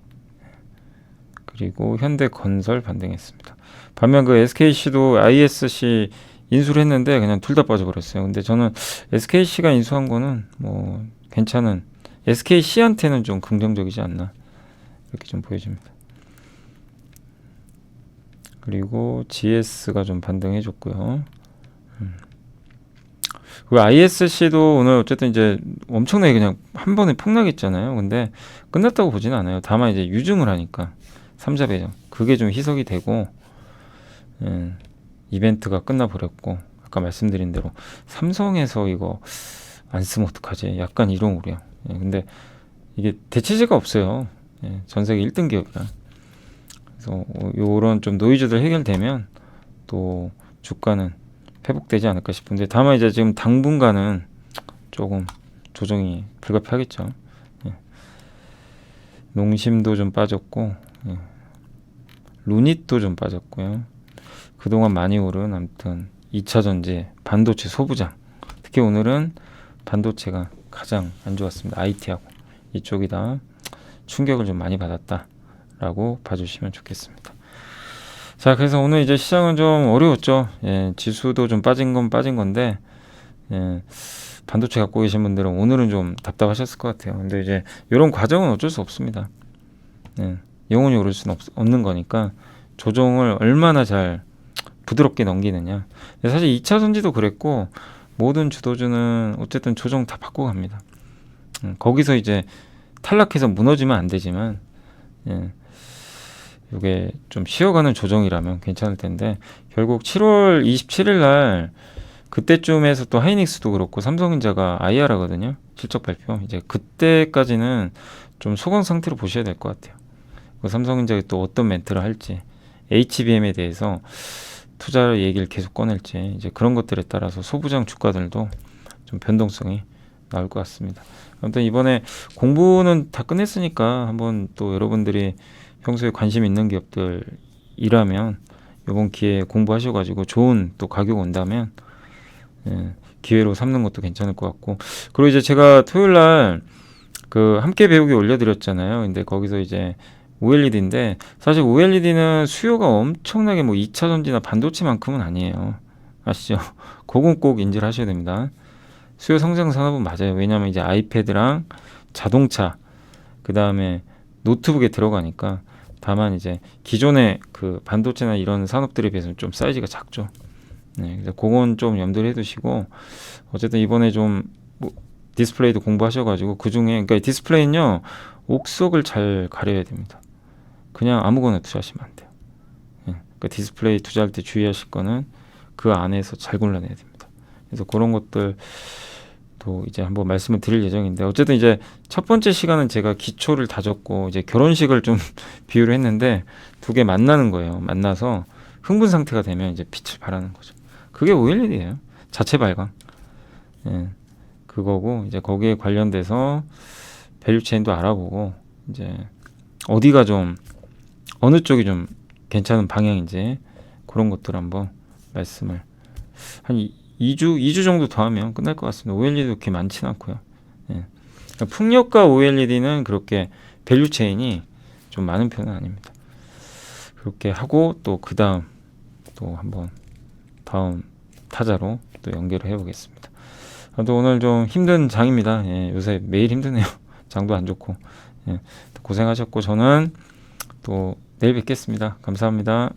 그리고 현대건설 반등했습니다. 반면 그 SKC도 ISC 인수를 했는데 그냥 둘 다 빠져버렸어요. 근데 저는 SKC가 인수한 거는 뭐 괜찮은, SKC한테는 좀 긍정적이지 않나 이렇게 좀 보여집니다. 그리고 GS가 좀 반등해줬고요. 그 ISC도 오늘 어쨌든 이제 엄청나게 그냥 한 번에 폭락했잖아요. 근데 끝났다고 보지는 않아요. 다만 이제 유증을 하니까 3자 배정, 그게 좀 희석이 되고 이벤트가 끝나버렸고, 아까 말씀드린 대로 삼성에서 이거 안 쓰면 어떡하지, 약간 이런 우려. 근데 이게 대체제가 없어요. 전 세계 1등 기업이라. 그래서 요런 좀 노이즈들 해결되면 또 주가는 회복되지 않을까 싶은데, 다만 이제 지금 당분간은 조금 조정이 불가피하겠죠. 농심도 좀 빠졌고, 루닛도 좀 빠졌고요. 그동안 많이 오른 아무튼 2차 전지, 반도체 소부장, 특히 오늘은 반도체가 가장 안 좋았습니다. IT하고 이쪽이 다 충격을 좀 많이 받았다라고 봐주시면 좋겠습니다. 자, 그래서 오늘 이제 시장은 좀 어려웠죠. 예, 지수도 좀 빠진 건 빠진 건데, 예, 반도체 갖고 계신 분들은 오늘은 좀 답답하셨을 것 같아요. 근데 이제 이런 과정은 어쩔 수 없습니다. 예, 영원히 오를 수는 없는 거니까 조정을 얼마나 잘 부드럽게 넘기느냐. 사실 2차 전지도 그랬고 모든 주도주는 어쨌든 조정 다 받고 갑니다. 거기서 이제 탈락해서 무너지면 안 되지만, 예, 이게 좀 쉬어가는 조정이라면 괜찮을 텐데 결국 7월 27일 날 그때쯤에서 또 하이닉스도 그렇고 삼성전자가 IR하거든요. 실적 발표. 이제 그때까지는 좀 소강 상태로 보셔야 될 것 같아요. 삼성전자가 또 어떤 멘트를 할지, HBM에 대해서 투자 얘기를 계속 꺼낼지, 이제 그런 것들에 따라서 소부장 주가들도 좀 변동성이 나올 것 같습니다. 아무튼 이번에 공부는 다 끝냈으니까 한번 또 여러분들이 평소에 관심 있는 기업들이라면 이번 기회에 공부하셔가지고 좋은 또 가격 온다면, 예, 기회로 삼는 것도 괜찮을 것 같고. 그리고 이제 제가 토요일 날 그 함께 배우기 올려드렸잖아요. 근데 거기서 이제 OLED인데 사실 OLED는 수요가 엄청나게 뭐 2차 전지나 반도체만큼은 아니에요. 아시죠? 그건 꼭 인지를 하셔야 됩니다. 수요 성장 산업은 맞아요. 왜냐하면 이제 아이패드랑 자동차, 그 다음에 노트북에 들어가니까. 다만 이제 기존의 그 반도체나 이런 산업들에 비해서는 좀 사이즈가 작죠. 네, 그래서 그건 좀 염두를 해두시고, 어쨌든 이번에 좀 뭐 디스플레이도 공부하셔가지고 그 중에, 그러니까 디스플레이는요 옥석을 잘 가려야 됩니다. 그냥 아무거나 투자하시면 안 돼요. 예, 그러니까 디스플레이 투자할 때 주의하실 거는 그 안에서 잘 골라내야 됩니다. 그래서 그런 것들 또 이제 한번 말씀을 드릴 예정인데, 어쨌든 이제 첫 번째 시간은 제가 기초를 다졌고 이제 결혼식을 좀 비유를 했는데 두 개 만나는 거예요. 만나서 흥분 상태가 되면 이제 빛을 발하는 거죠. 그게 OLED예요. 자체 발광. 예, 그거고 이제 거기에 관련돼서 밸류체인도 알아보고 이제 어디가 좀 어느 쪽이 좀 괜찮은 방향인지 그런 것들 한번 말씀을 한 2주 정도 더 하면 끝날 것 같습니다. OLED도 그렇게 많지는 않고요. 예. 그러니까 풍력과 OLED는 그렇게 밸류 체인이 좀 많은 편은 아닙니다. 그렇게 하고 또 그 다음 또 한번 다음 타자로 또 연결을 해보겠습니다. 또 오늘 좀 힘든 장입니다. 예, 요새 매일 힘드네요. 장도 안 좋고. 예, 고생하셨고 저는 또 내일 뵙겠습니다. 감사합니다.